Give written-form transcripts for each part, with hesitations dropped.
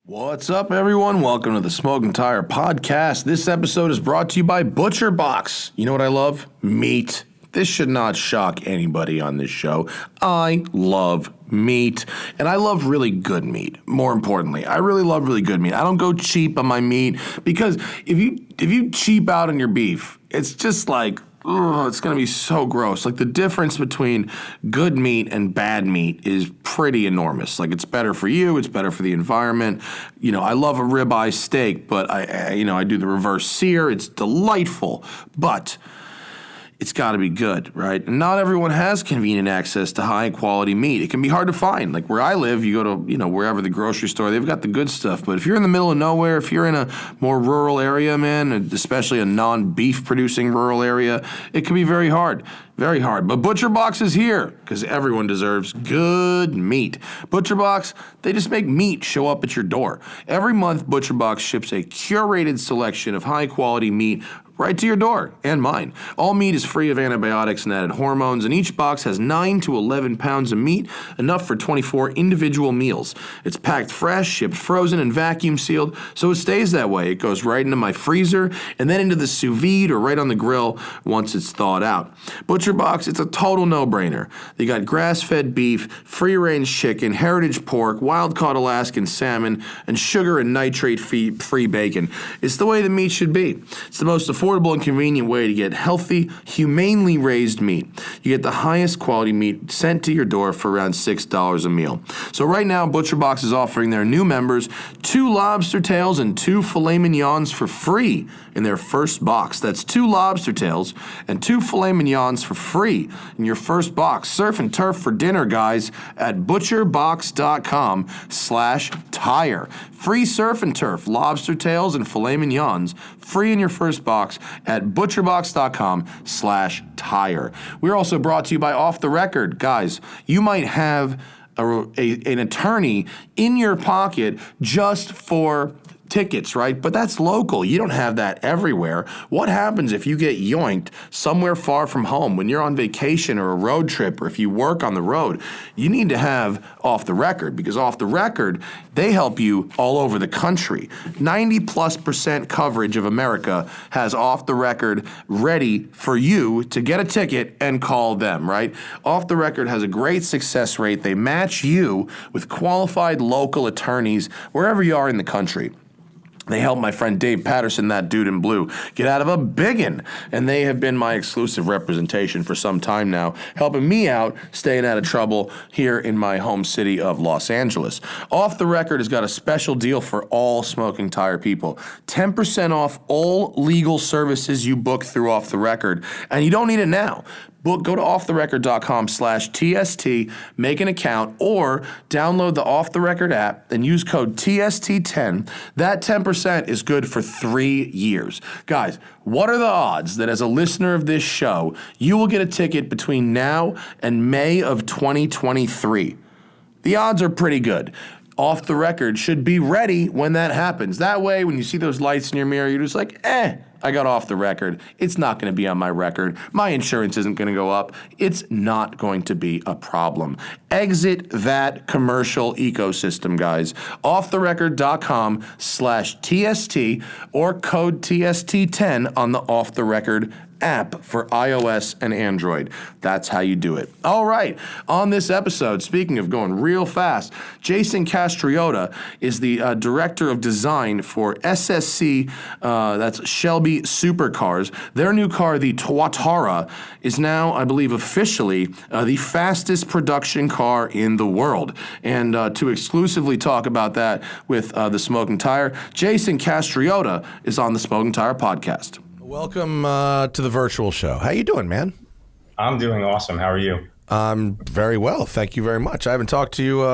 What's up, everyone? Welcome to the Smoking Tire Podcast. This episode is brought to you by ButcherBox. You know what I love? Meat. This should not shock anybody on this show. I love meat, and I love really good meat. More importantly, I really love really good meat. I don't go cheap on my meat because if you cheap out on your beef, it's just like, oh, it's going to be so gross. Like, the difference between good meat and bad meat is pretty enormous. Like, it's better for you. It's better for the environment. You know, I love a ribeye steak, but I do the reverse sear. It's delightful, but it's got to be good, right? And not everyone has convenient access to high-quality meat. It can be hard to find. Like, where I live, you go to, wherever the grocery store, they've got the good stuff. But if you're in the middle of nowhere, if you're in a more rural area, man, especially a non-beef producing rural area, it can be very hard. Very hard. But ButcherBox is here because everyone deserves good meat. ButcherBox, they just make meat show up at your door. Every month, ButcherBox ships a curated selection of high-quality meat right to your door, and mine. All meat is free of antibiotics and added hormones, and each box has 9 to 11 pounds of meat, enough for 24 individual meals. It's packed fresh, shipped frozen, and vacuum sealed, so it stays that way. It goes right into my freezer, and then into the sous vide or right on the grill once it's thawed out. ButcherBox, it's a total no-brainer. They got grass-fed beef, free-range chicken, heritage pork, wild-caught Alaskan salmon, and sugar and nitrate-free bacon. It's the way the meat should be. It's the most affordable and convenient way to get healthy, humanely raised meat. You get the highest quality meat sent to your door for around $6 a meal. So right now, ButcherBox is offering their new members 2 lobster tails and 2 filet mignons for free in their first box. That's 2 lobster tails and 2 filet mignons for free in your first box. Surf and turf for dinner, guys, at butcherbox.com/tire. Free surf and turf, lobster tails, and filet mignons, free in your first box at butcherbox.com/tire. We're also brought to you by Off the Record. Guys, you might have an attorney in your pocket just for tickets, right? But that's local. You don't have that everywhere. What happens if you get yoinked somewhere far from home when you're on vacation or a road trip, or if you work on the road? You need to have Off the Record, because Off the Record, they help you all over the country. 90+% coverage of America has Off the Record ready for you to get a ticket and call them, right? Off the Record has a great success rate. They match you with qualified local attorneys wherever you are in the country. They helped my friend Dave Patterson, that dude in blue, get out of a biggin', and they have been my exclusive representation for some time now, helping me out staying out of trouble here in my home city of Los Angeles. Off the Record has got a special deal for all Smoking Tire people. 10% off all legal services you book through Off the Record, and you don't need it now. Go to offtherecord.com/TST, make an account, or download the Off the Record app and use code TST10. That 10% is good for 3 years. Guys, what are the odds that as a listener of this show, you will get a ticket between now and May of 2023? The odds are pretty good. Off the Record should be ready when that happens. That way, when you see those lights in your mirror, you're just like, I got Off the Record. It's not going to be on my record. My insurance isn't going to go up. It's not going to be a problem. Exit that commercial ecosystem, guys. Offtherecord.com/TST or code TST10 on the Off the Record app for iOS and Android. That's how you do it. All right. On this episode, speaking of going real fast, Jason Castriota is the director of design for SSC, that's Shelby Supercars. Their new car, the Tuatara, is now, I believe, officially the fastest production car in the world. And to exclusively talk about that with the Smoking Tire, Jason Castriota is on the Smoking Tire Podcast. Welcome to the virtual show. How you doing, man? I'm doing awesome. How are you? I'm very well. Thank you very much. I haven't talked to you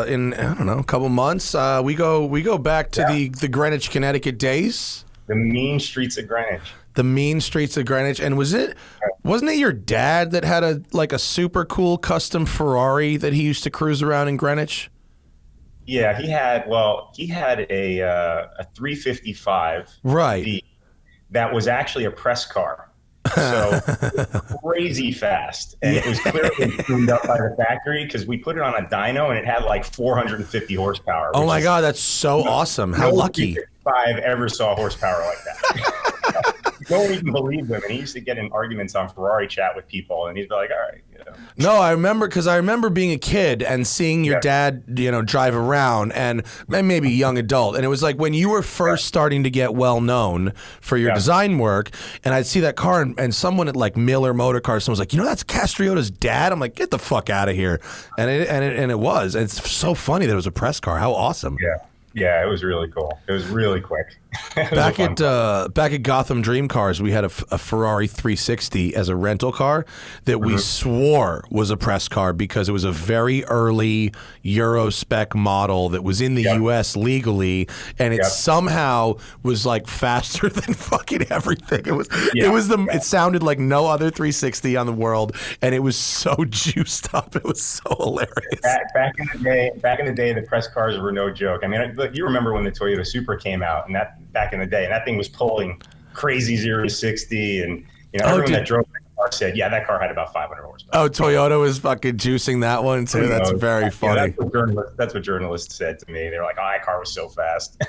in, I don't know, a couple months. We go back to the Greenwich, Connecticut days. The mean streets of Greenwich. The mean streets of Greenwich. And wasn't it your dad that had a super cool custom Ferrari that he used to cruise around in Greenwich? Yeah, he had a 355. Right. That was actually a press car. So crazy fast. And it was clearly tuned up by the factory because we put it on a dyno and it had like 450 horsepower. Oh my God, that's so awesome. How lucky. 355 ever saw horsepower like that. No one even believed him. And he used to get in arguments on Ferrari chat with people. And he'd be like, all right. You know. No, I remember being a kid and seeing your dad, drive around and maybe young adult. And it was like when you were first starting to get well known for your design work. And I'd see that car and someone at like Miller Motor Cars, someone was like, that's Castriota's dad. I'm like, get the fuck out of here. And it was. And it's so funny that it was a press car. How awesome. Yeah. Yeah, it was really cool. It was really quick. Back at Gotham Dream Cars, we had a Ferrari 360 as a rental car that we swore was a press car because it was a very early Euro spec model that was in the U.S. legally, and it somehow was like faster than fucking everything. It sounded like no other 360 on the world, and it was so juiced up. It was so hilarious. Back in the day, the press cars were no joke. I mean, you remember when the Toyota Supra came out, and that back in the day, and that thing was pulling crazy 0 to 60, and everyone that drove that car said, yeah, that car had about 500 horsepower. Oh, Toyota was fucking juicing that one too. That's very funny. That's what journalists said to me. They were like, oh, that car was so fast.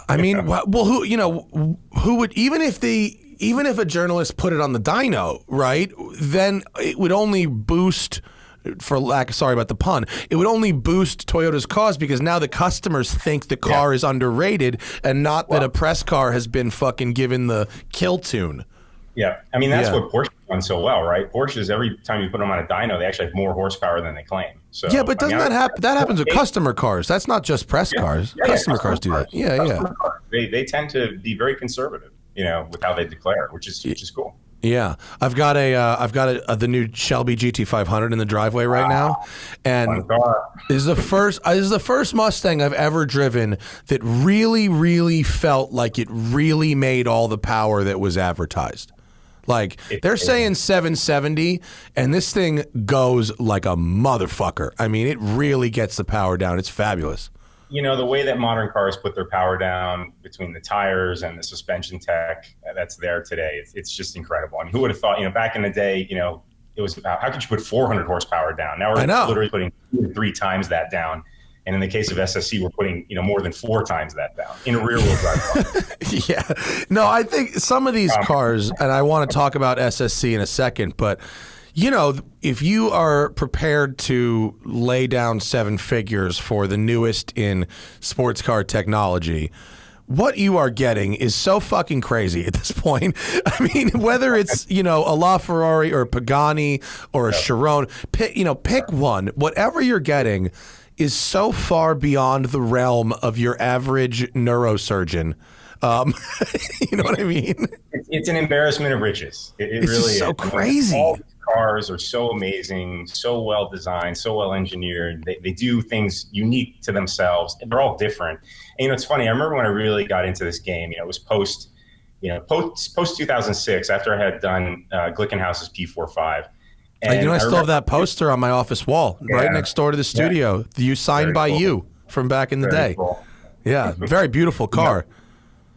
I mean, well, who would even if a journalist put it on the dyno, right? Then it would only boost. Sorry about the pun. It would only boost Toyota's cause because now the customers think the car is underrated and not that a press car has been fucking given the kill tune. Yeah, I mean that's what Porsche done so well, right? Porsches, every time you put them on a dyno, they actually have more horsepower than they claim. So yeah, but doesn't that happen? That happens with customer cars. That's not just press cars. Customer cars do that. Yeah. They tend to be very conservative, with how they declare, which is cool. Yeah, I've got the new Shelby GT500 in the driveway right now, and this is the first Mustang I've ever driven that really, really felt like it really made all the power that was advertised. Like they're saying 770, and this thing goes like a motherfucker. I mean, it really gets the power down. It's fabulous. The way that modern cars put their power down between the tires and the suspension tech that's there today, it's just incredible. I mean, who would have thought, about in the day, it was about, how could you put 400 horsepower down? Now we're literally putting 2 to 3 times that down. And in the case of SSC, we're putting, more than 4 times that down in a rear-wheel drive car. Yeah. No, I think some of these cars, and I want to talk about SSC in a second, but if you are prepared to lay down 7 figures for the newest in sports car technology, what you are getting is so fucking crazy at this point. I mean, whether it's, a LaFerrari or a Pagani or a Chiron, pick one. Whatever you're getting is so far beyond the realm of your average neurosurgeon. You know what I mean? It's an embarrassment of riches. It's really so crazy. All these cars are so amazing, so well designed, so well engineered. They do things unique to themselves. They're all different. And it's funny. I remember when I really got into this game. It was post 2006 after I had done Glickenhaus's P45. And I still have that poster on my office wall, right next door to the studio. You signed by you from back in the day. Cool. Yeah, very beautiful car.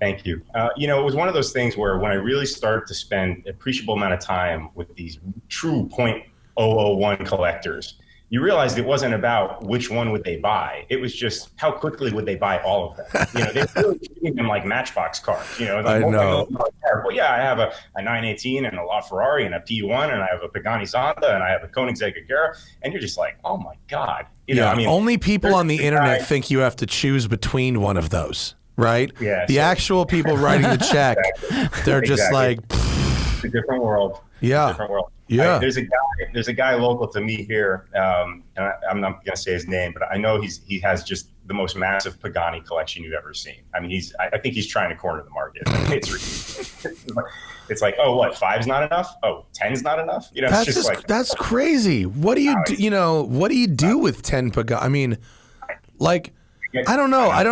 Thank you. It was one of those things where when I really started to spend an appreciable amount of time with these true .001 collectors, you realized it wasn't about which one would they buy. It was just how quickly would they buy all of them. They were really treating them like Matchbox cars. I know. Well, yeah, I have a 918 and a LaFerrari and a P1 and I have a Pagani Zonda and I have a Koenigsegg Agera, and you're just like, oh my God. Only people on the internet think you have to choose between one of those. Right? Yeah. The actual people writing the check, they're just like, it's a different world. Yeah. Different world. Yeah. There's a guy local to me here, and I'm not going to say his name, but I know he has just the most massive Pagani collection you've ever seen. I mean, I think he's trying to corner the market. It's like, oh, what? 5's not enough? Oh, 10's not enough? That's it's just like, that's crazy. What do you do? What do you do with 10 Pagani? I mean, like, I don't know. I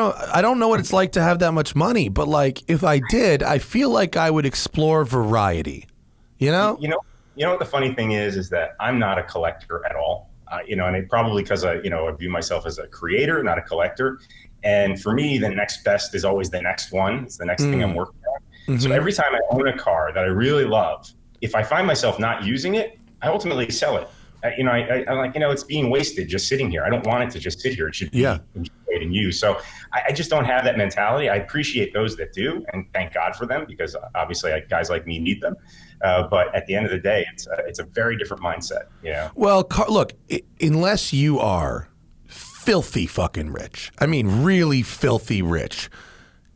don't know what it's like to have that much money, but like if I did, I feel like I would explore variety. You know what the funny thing is that I'm not a collector at all. And it probably because I view myself as a creator, not a collector. And for me, the next best is always the next one. It's the next thing I'm working on. Mm-hmm. So every time I own a car that I really love, if I find myself not using it, I ultimately sell it. I'm like, it's being wasted just sitting here. I don't want it to just sit here. It should be enjoyed and used. So I just don't have that mentality. I appreciate those that do, and thank God for them, because obviously guys like me need them. But at the end of the day, it's a very different mindset. Well, look, unless you are filthy fucking rich, I mean, really filthy rich.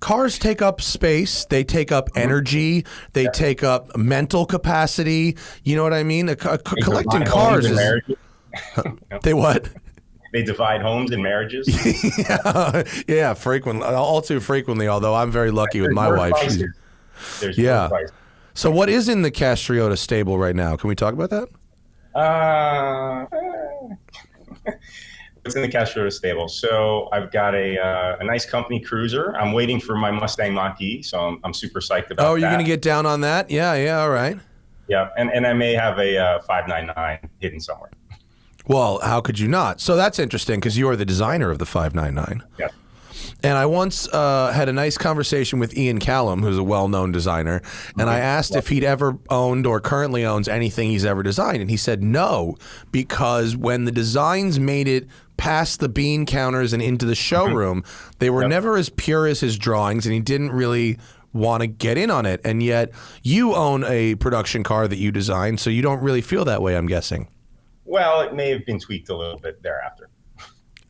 Cars take up space, they take up energy, they take up mental capacity. You know what I mean? Collecting cars is... They what? They divide homes and marriages. yeah, frequently, all too frequently, although I'm very lucky with my wife. There's So what is in the Castriota stable right now? Can we talk about that? What's in the Castriota stable? So I've got a nice company cruiser. I'm waiting for my Mustang Mach-E, so I'm super psyched about that. Oh, you're going to get down on that? Yeah, all right. Yeah, and I may have a 599 hidden somewhere. Well, how could you not? So that's interesting, because you are the designer of the 599. Yeah. And I once had a nice conversation with Ian Callum, who's a well-known designer, and I asked if he'd ever owned or currently owns anything he's ever designed, and he said no, because when the designs made it past the bean counters and into the showroom, they were never as pure as his drawings, and he didn't really want to get in on it. And yet you own a production car that you designed, so you don't really feel that way, I'm guessing. Well, it may have been tweaked a little bit thereafter.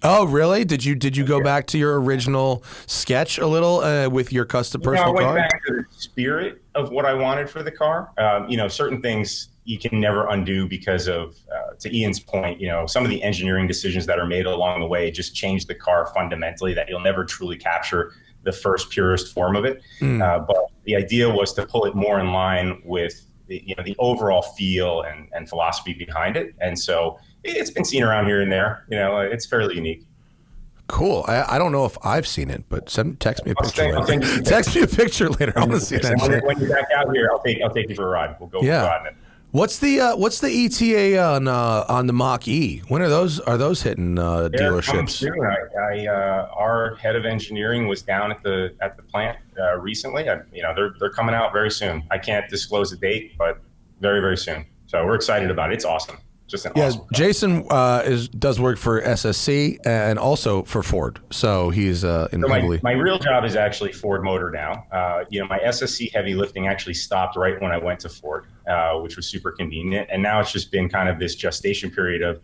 Oh, really? Did you go back to your original sketch a little with your custom personal car? I went back to the spirit of what I wanted for the car. Certain things you can never undo because of, to Ian's point, some of the engineering decisions that are made along the way just change the car fundamentally, that you'll never truly capture the first purest form of it. But the idea was to pull it more in line with the overall feel and philosophy behind it. And so it's been seen around here and there. It's fairly unique. Cool. I don't know if I've seen it, but text me a picture later. Text me a picture later. I want to see that. When you're back out here, I'll take you for a ride. We'll go for a ride. What's the ETA on the Mach-E? When are those hitting dealerships? Our head of engineering was down at the plant recently. They're coming out very soon. I can't disclose the date, but very, very soon. So we're excited about it. It's awesome. Just an awesome car. Jason does work for SSC and also for Ford, so he's my real job is actually Ford Motor now. My SSC heavy lifting actually stopped right when I went to Ford, which was super convenient, and now it's just been kind of this gestation period of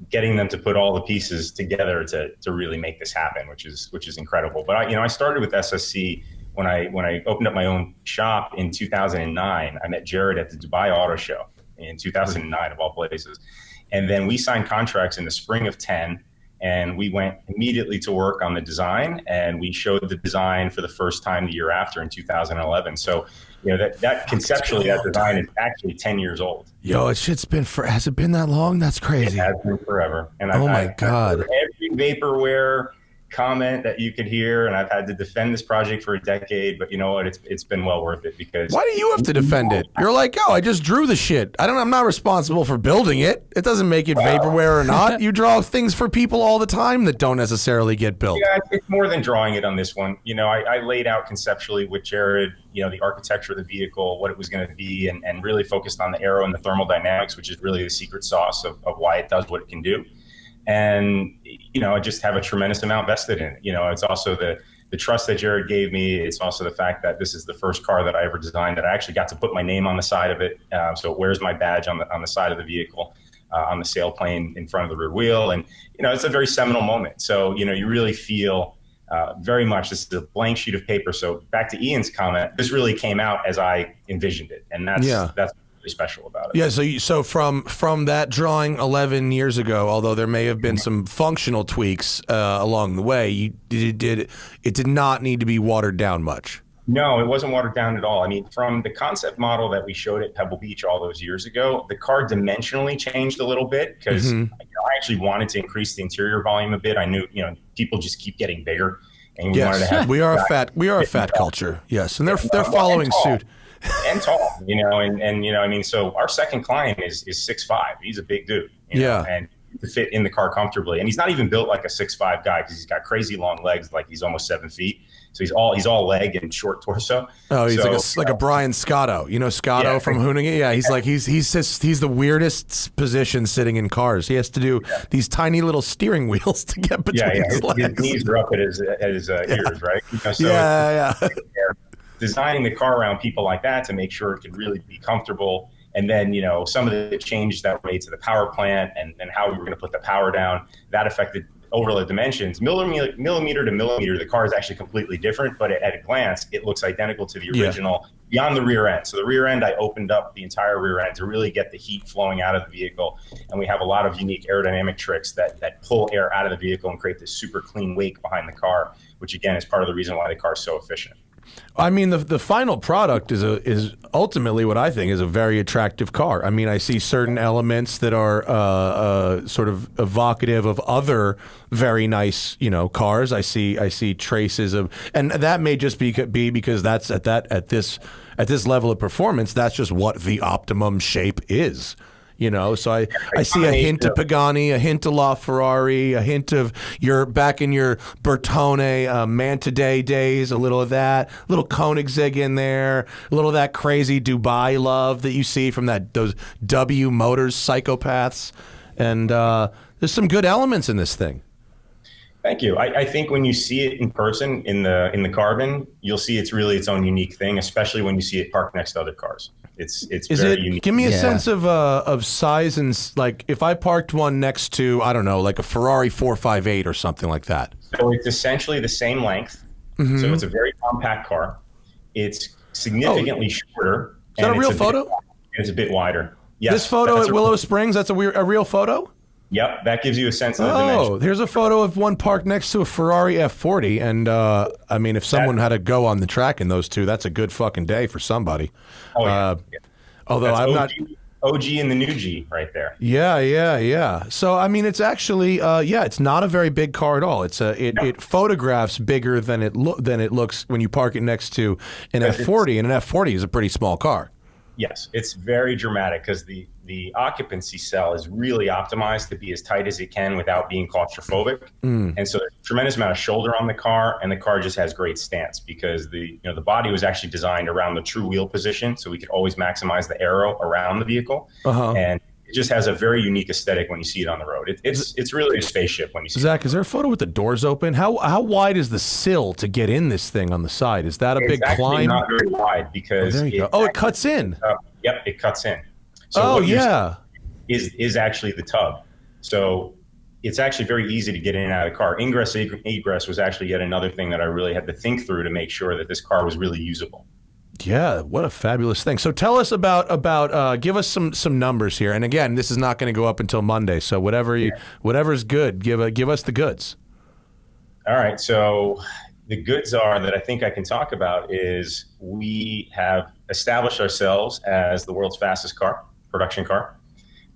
getting them to put all the pieces together to really make this happen, which is incredible. But I started with SSC when I opened up my own shop in 2009. I met Jared at the Dubai Auto Show in 2009, of all places. And then we signed contracts in the spring of 10, and we went immediately to work on the design, and we showed the design for the first time the year after in 2011. So, that conceptually, that design is actually 10 years old. Yo, has it been that long? That's crazy. It has been forever. And my God. Every vaporware comment that you could hear, and I've had to defend this project for a decade, but you know what? It's been well worth it, because why do you have to defend it? You're like, I just drew the shit. I'm not responsible for building it. It doesn't make it vaporware or not. You draw things for people all the time that don't necessarily get built. Yeah, it's more than drawing it on this one. I laid out conceptually with Jared, the architecture of the vehicle, what it was going to be, and really focused on the aero and the thermal dynamics, which is really the secret sauce of why it does what it can do. And, I just have a tremendous amount vested in it. It's also the trust that Jared gave me. It's also the fact that this is the first car that I ever designed that I actually got to put my name on the side of it. So it wears my badge on the side of the vehicle, on the sailplane in front of the rear wheel. And, it's a very seminal moment. So, you really feel very much this is a blank sheet of paper. So back to Ian's comment, this really came out as I envisioned it. And that's really special about it. Yeah, so from that drawing 11 years ago, although there may have been some functional tweaks along the way, it did not need to be watered down much. No, it wasn't watered down at all. I mean, from the concept model that we showed at Pebble Beach all those years ago, the car dimensionally changed a little bit because I actually wanted to increase the interior volume a bit. I knew, people just keep getting bigger, and we wanted to have. We are a fat culture. Yes, and they're following suit. And tall, so our second client is 6'5". He's a big dude, and to fit in the car comfortably. And he's not even built like a 6'5" guy, because he's got crazy long legs, like he's almost 7 feet. he's all leg and short torso. Oh, he's like a Brian Scotto. You know Scotto from Hoonigan? Yeah, he's the weirdest position sitting in cars. He has to do these tiny little steering wheels to get between his legs. His knees are up at his ears, right? They're designing the car around people like that to make sure it could really be comfortable. And then, some of the changes that were made to the power plant and how we were going to put the power down, that affected overall the dimensions. Millimeter to millimeter, the car is actually completely different, but at a glance, it looks identical to the original beyond the rear end. So the rear end, I opened up the entire rear end to really get the heat flowing out of the vehicle. And we have a lot of unique aerodynamic tricks that pull air out of the vehicle and create this super clean wake behind the car, which again is part of the reason why the car is so efficient. I mean, the final product is ultimately what I think is a very attractive car. I mean, I see certain elements that are sort of evocative of other very nice, cars. I see traces of, and that may just be because that's at this level of performance, that's just what the optimum shape is. So I see a hint of Pagani, a hint of LaFerrari, a hint of back in your Bertone Manta Day days, a little of that, a little Koenigsegg in there, a little of that crazy Dubai love that you see from those W Motors psychopaths. And there's some good elements in this thing. Thank you. I think when you see it in person in the Carbon, you'll see it's really its own unique thing, especially when you see it parked next to other cars. It's very unique. Give me a sense of size and like if I parked one next to, I don't know, like a Ferrari 458 or something like that. So it's essentially the same length. Mm-hmm. So it's a very compact car. It's significantly shorter. Is that a real photo? It's a bit wider. Yes. This photo at Willow Springs, that's a real photo? Yep, that gives you a sense of the dimension. Here's a photo of one parked next to a Ferrari F40. And, I mean, if someone had to go on the track in those two, that's a good fucking day for somebody. Oh, yeah. Although that's I'm OG, not... OG and the new G right there. Yeah. So, I mean, it's actually, it's not a very big car at all. It photographs bigger than it looks when you park it next to an F40, and an F40 is a pretty small car. Yes, it's very dramatic because the occupancy cell is really optimized to be as tight as it can without being claustrophobic. And so there's a tremendous amount of shoulder on the car, and the car just has great stance because the body was actually designed around the true wheel position, so we could always maximize the aero around the vehicle. And it just has a very unique aesthetic when you see it on the road. It's really a spaceship when you see it. Zach, is there a photo with the doors open? How wide is the sill to get in this thing on the side? Is that a big climb? It's not very wide because it cuts in. Yep, it cuts in. So is actually the tub. So it's actually very easy to get in and out of the car. Ingress, egress was actually yet another thing that I really had to think through to make sure that this car was really usable. Yeah, what a fabulous thing. So tell us about give us some numbers here. And again, this is not going to go up until Monday. So whatever's good, give us the goods. All right. So the goods are that I think I can talk about is we have established ourselves as the world's fastest production car.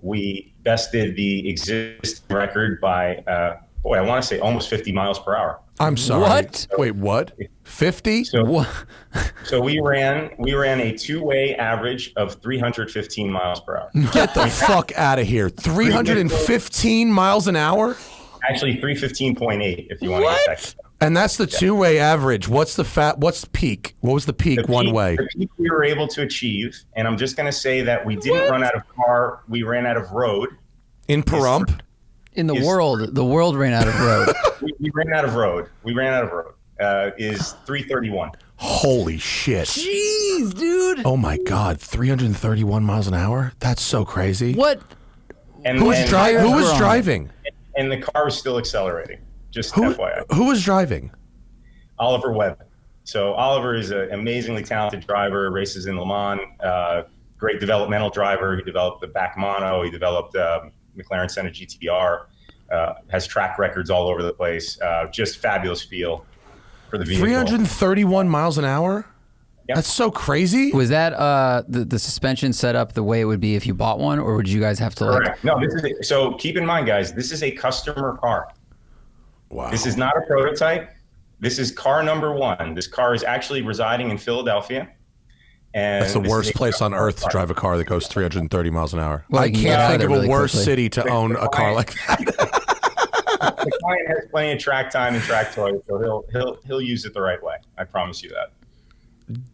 We bested the existing record by, I want to say almost 50 miles per hour. I'm sorry. What? Wait, what? 50? So we ran a two-way average of 315 miles per hour. Get the fuck out of here. 315 miles an hour? Actually, 315.8 if you want to get that. And that's the two-way average. What's the peak? What was the peak one way? The peak we were able to achieve, and I'm just going to say that we didn't run out of car, we ran out of road. In Pahrump? In the world ran out of road. we ran out of road. Is 331. Holy shit. Jeez, dude. Oh my God, 331 miles an hour? That's so crazy. What? And who was driving? And the car was still accelerating. Just FYI. Who was driving? Oliver Webb. So Oliver is an amazingly talented driver, races in Le Mans, great developmental driver. He developed the back mono. He developed McLaren Senna GTR, has track records all over the place. Just fabulous feel for the vehicle. 331 miles an hour? Yep. That's so crazy. Was that the suspension set up the way it would be if you bought one, or would you guys have to Correct. No, so keep in mind, guys, this is a customer car. Wow. This is not a prototype. This is car number one. This car is actually residing in Philadelphia. And that's the worst place on earth to drive a car that goes 330 miles an hour. Well, I can't think of a worse city to own a car like that. the client has plenty of track time and track toys, so he'll use it the right way. I promise you that.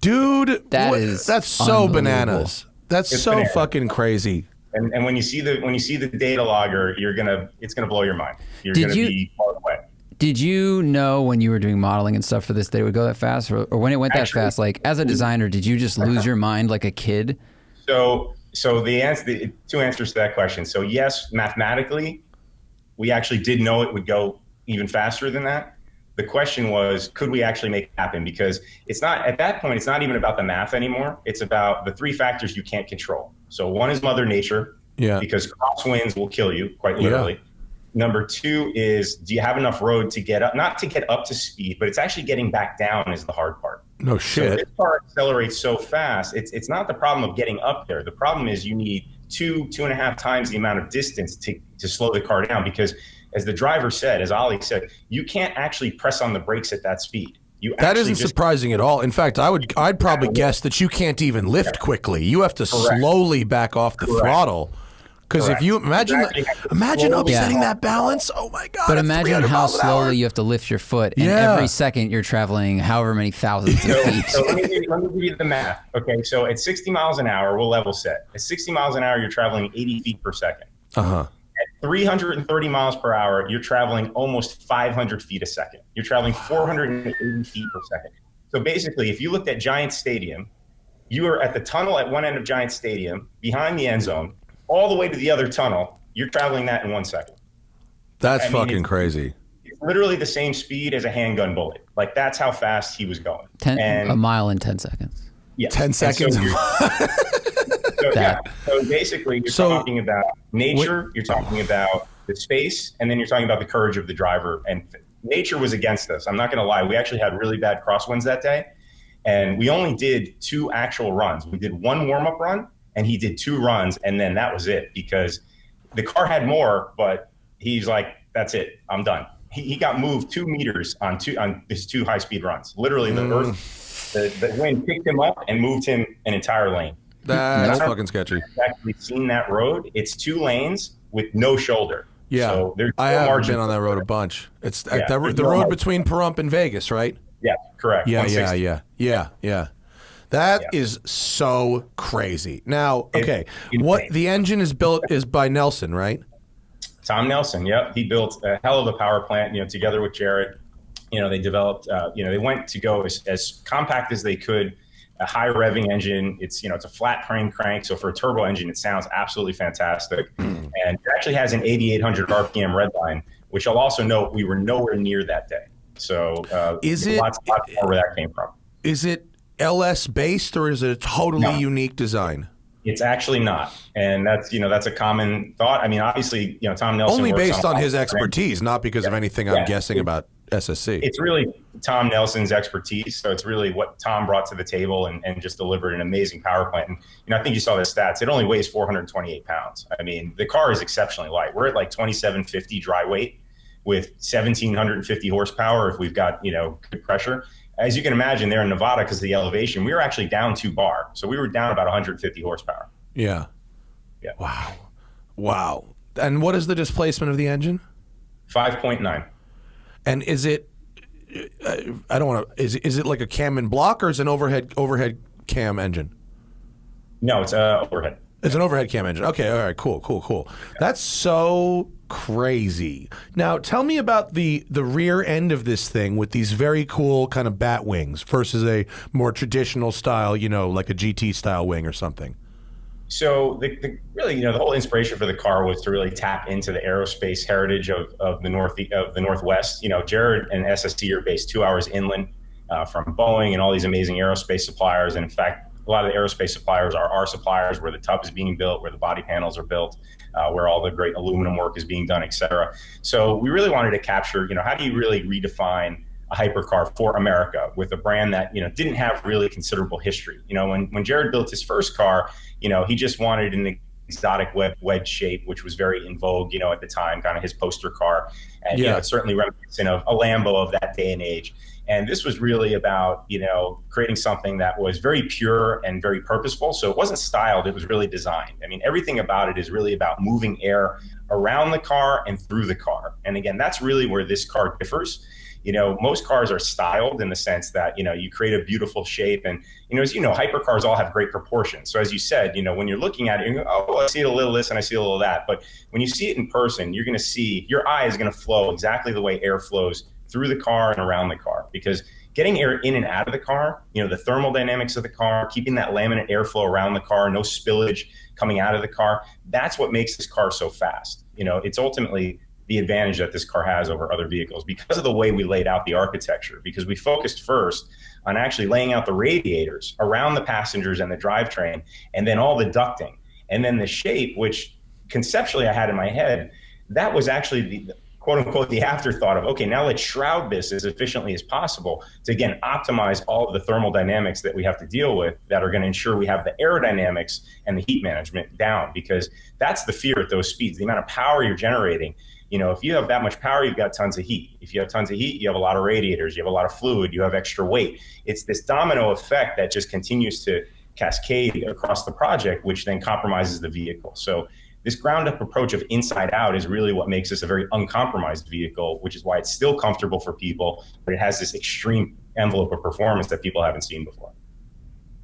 Dude, that's so bananas. It's so bananas. Fucking crazy. And when you see the data logger, it's gonna blow your mind. You're gonna be blown away. Did you know when you were doing modeling and stuff for this that it would go that fast, or when it went that fast? Like as a designer, did you just lose your mind like a kid? So the two answers to that question. So yes, mathematically, we actually did know it would go even faster than that. The question was, could we actually make it happen? Because it's not, at that point, it's not even about the math anymore. It's about the three factors you can't control. So one is Mother Nature, because crosswinds will kill you, quite literally. Yeah. Number two is, do you have enough road to get up, not to get up to speed, but it's actually getting back down is the hard part. No shit. So this car accelerates so fast, it's not the problem of getting up there. The problem is you need two and a half times the amount of distance to slow the car down, because as the driver said, as Ollie said, you can't actually press on the brakes at that speed. That isn't surprising at all. In fact, I'd probably guess that you can't even lift quickly. You have to slowly back off the throttle. Because if you imagine upsetting that balance, oh my God. But imagine how slowly you have to lift your foot, and every second you're traveling however many thousands of feet. So let me give you the math. Okay, so at 60 miles an hour, we'll level set. At 60 miles an hour, you're traveling 80 feet per second. Uh-huh. At 330 miles per hour, you're traveling almost 500 feet a second. You're traveling 480 feet per second. So basically, if you looked at Giant Stadium, you are at the tunnel at one end of Giant Stadium, behind the end zone, all the way to the other tunnel. You're traveling that in 1 second. That's fucking crazy. It's literally the same speed as a handgun bullet. Like, that's how fast he was going. A mile in 10 seconds. Yeah. 10 seconds. So basically, you're talking about nature, you're talking about the space, and then you're talking about the courage of the driver. And nature was against us. I'm not going to lie. We actually had really bad crosswinds that day, and we only did 2 actual runs. We did 1 warm-up run, and he did 2 runs, and then that was it, because the car had more, but he's like, that's it. I'm done. He got moved 2 meters on his 2 high-speed runs. Literally, the wind picked him up and moved him an entire lane. That's fucking sketchy. I've actually seen that road. It's 2 lanes with no shoulder. Yeah, so I have been on that road a bunch. It's the road between Pahrump and Vegas, right? Yeah, correct. Yeah. That is so crazy. Now, okay, the engine is built is by Nelson, right? Tom Nelson. Yep, he built a hell of a power plant. Together with Jared. They developed. They went to go as compact as they could. A high revving engine. It's a flat frame crank, so for a turbo engine, it sounds absolutely fantastic. And it actually has an 8,800 RPM redline, which I'll also note we were nowhere near that day. So lots more where that came from. Is it LS based, or is it a totally unique design? It's actually not, and that's a common thought. I mean, obviously, Tom Nelson only based on his expertise, not because of anything I'm guessing about SSC. It's really Tom Nelson's expertise, so it's really what Tom brought to the table and just delivered an amazing power plant. And I think you saw the stats. It only weighs 428 pounds. I mean, the car is exceptionally light. We're at like 2,750 dry weight with 1,750 horsepower if we've got good pressure. As you can imagine, there in Nevada, because of the elevation, we were actually down 2 bar. So we were down about 150 horsepower. Yeah. Wow. And what is the displacement of the engine? 5.9. And is it, I don't want to, is it like a cam and block, or is it an overhead cam engine? No, it's overhead. It's an overhead cam engine. Okay, all right, cool. That's so crazy. Now, tell me about the rear end of this thing with these very cool kind of bat wings versus a more traditional style, like a GT style wing or something. So really, the whole inspiration for the car was to really tap into the aerospace heritage of the Northwest. Jared and SSC are based 2 hours inland from Boeing and all these amazing aerospace suppliers. And in fact, a lot of the aerospace suppliers are our suppliers, where the tub is being built, where the body panels are built, where all the great aluminum work is being done, et cetera. So we really wanted to capture, how do you really redefine a hypercar for America with a brand that, didn't have really considerable history. When Jared built his first car, he just wanted an exotic wedge shape, which was very in vogue, at the time, kind of his poster car. And, it's certainly reminiscent of a Lambo of that day and age. And this was really about, creating something that was very pure and very purposeful. So it wasn't styled, it was really designed. I mean, everything about it is really about moving air around the car and through the car. And again, that's really where this car differs. Most cars are styled in the sense that, you create a beautiful shape. And, as hypercars all have great proportions. So as you said, when you're looking at it, you go, oh, well, I see a little this and I see a little that. But when you see it in person, you're going to see your eye is going to flow exactly the way air flows through the car and around the car. Because getting air in and out of the car, the thermal dynamics of the car, keeping that laminate airflow around the car, no spillage coming out of the car, that's what makes this car so fast. It's ultimately the advantage that this car has over other vehicles because of the way we laid out the architecture, because we focused first on actually laying out the radiators around the passengers and the drivetrain, and then all the ducting. And then the shape, which conceptually I had in my head, that was actually the quote unquote the afterthought of, okay, now let's shroud this as efficiently as possible to, again, optimize all of the thermal dynamics that we have to deal with that are going to ensure we have the aerodynamics and the heat management down, because that's the fear at those speeds, the amount of power you're generating. If you have that much power, you've got tons of heat. If you have tons of heat, you have a lot of radiators, you have a lot of fluid, you have extra weight. It's this domino effect that just continues to cascade across the project, which then compromises the vehicle. So this ground up approach of inside out is really what makes this a very uncompromised vehicle, which is why it's still comfortable for people, but it has this extreme envelope of performance that people haven't seen before.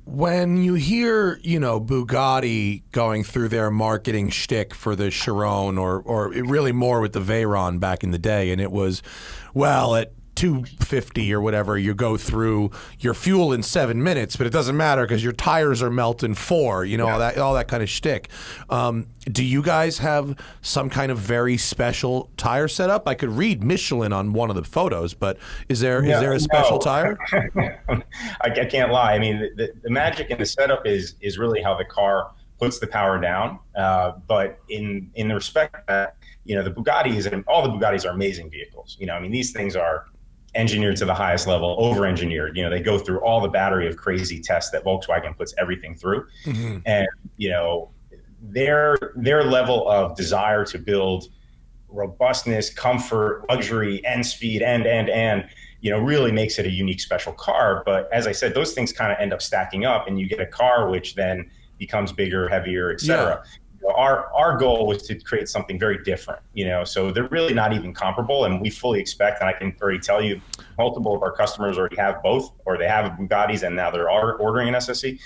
When you hear, Bugatti going through their marketing shtick for the Chiron, or really more with the Veyron back in the day, and it was, well, at 250 or whatever, you go through your fuel in 7 minutes, but it doesn't matter because your tires are melting 4, all that kind of shtick. Do you guys have some kind of very special tire setup? I could read Michelin on one of the photos, but is there a special tire? I can't lie. I mean, the magic in the setup is really how the car puts the power down. But in the respect that, the Bugattis, and all the Bugattis are amazing vehicles. These things are engineered to the highest level, over-engineered. They go through all the battery of crazy tests that Volkswagen puts everything through. Mm-hmm. And, their level of desire to build robustness, comfort, luxury, and speed, and really makes it a unique, special car. But as I said, those things kind of end up stacking up, and you get a car which then becomes bigger, heavier, et cetera. Yeah. Our goal was to create something very different, so they're really not even comparable. And we fully expect, and I can already tell you, multiple of our customers already have both, or they have Bugattis and now they're ordering an SSC,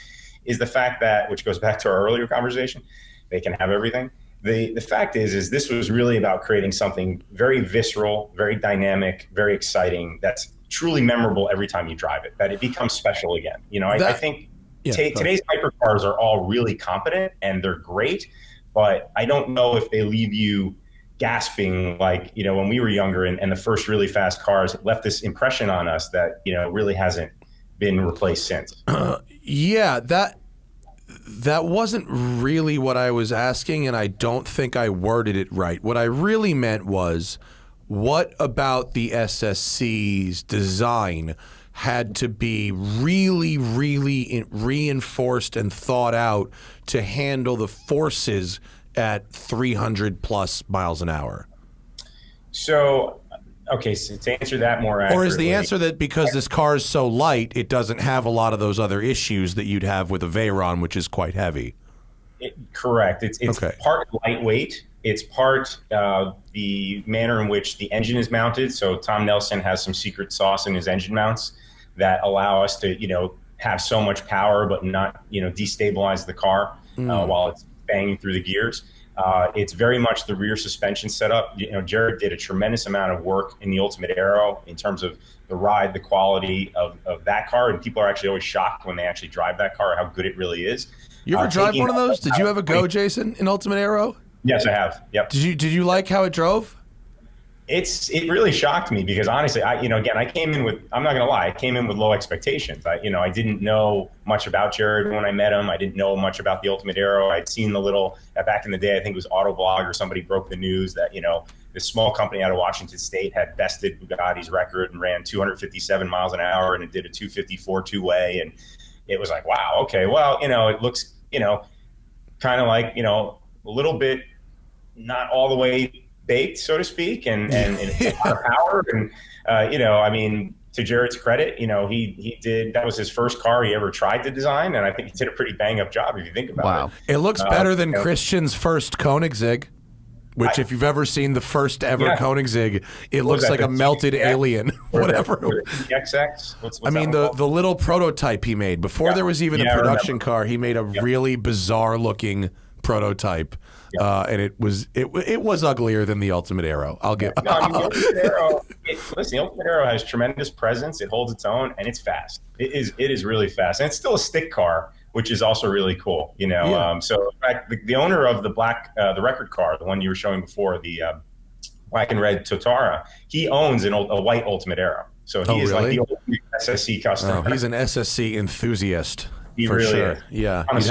is the fact that, which goes back to our earlier conversation, they can have everything. The fact is this was really about creating something very visceral, very dynamic, very exciting, that's truly memorable every time you drive it, that it becomes special again. I think today's hypercars are all really competent and they're great, but I don't know if they leave you gasping like, when we were younger and the first really fast cars left this impression on us that, really hasn't been replaced since. That wasn't really what I was asking, and I don't think I worded it right. What I really meant was, what about the SSC's design had to be really, really reinforced and thought out to handle the forces at 300 plus miles an hour? So, okay, so to answer that more accurately. Or is the answer that because this car is so light, it doesn't have a lot of those other issues that you'd have with a Veyron, which is quite heavy? Correct. It's okay. Part lightweight. It's part the manner in which the engine is mounted. So Tom Nelson has some secret sauce in his engine mounts that allow us to, have so much power, but not, destabilize the car while it's banging through the gears. It's very much the rear suspension setup. Jared did a tremendous amount of work in the Ultimate Aero in terms of the ride, the quality of that car. And people are actually always shocked when they actually drive that car, how good it really is. You ever drive one of those? Did you ever go, Jason, in Ultimate Aero? Yes, I have. Yep. Did you like how it drove? It really shocked me because honestly, I came in with, I'm not going to lie, I came in with low expectations. I didn't know much about Jared when I met him. I didn't know much about the Ultimate Aero. I'd seen the little, back in the day, I think it was Autoblog or somebody broke the news that, this small company out of Washington State had bested Bugatti's record and ran 257 miles an hour and it did a 254 two-way. And it was like, wow, okay, well, it looks, kind of like, a little bit not all the way baked, so to speak, and it's a lot of power. And, to Jared's credit, he did, that was his first car he ever tried to design, and I think he did a pretty bang up job if you think about it. It looks better than Christian's first Koenigsegg, which if you've ever seen the first ever Koenigsegg, it looks like a melted alien, whatever. The XX? What's I mean, the little prototype he made, before there was even a production car, he made a really bizarre looking prototype. And it was uglier than the Ultimate Arrow. I'll give. No, I mean, the Ultimate Arrow. Listen, the Ultimate Arrow has tremendous presence. It holds its own, and it's fast. It is really fast, and it's still a stick car, which is also really cool. So in fact, the owner of the the record car, the one you were showing before, the black and red Tuatara, he owns a white Ultimate Arrow. So he is like the ultimate SSC customer. Oh, he's an SSC enthusiast. He for really sure. is. Yeah, you'd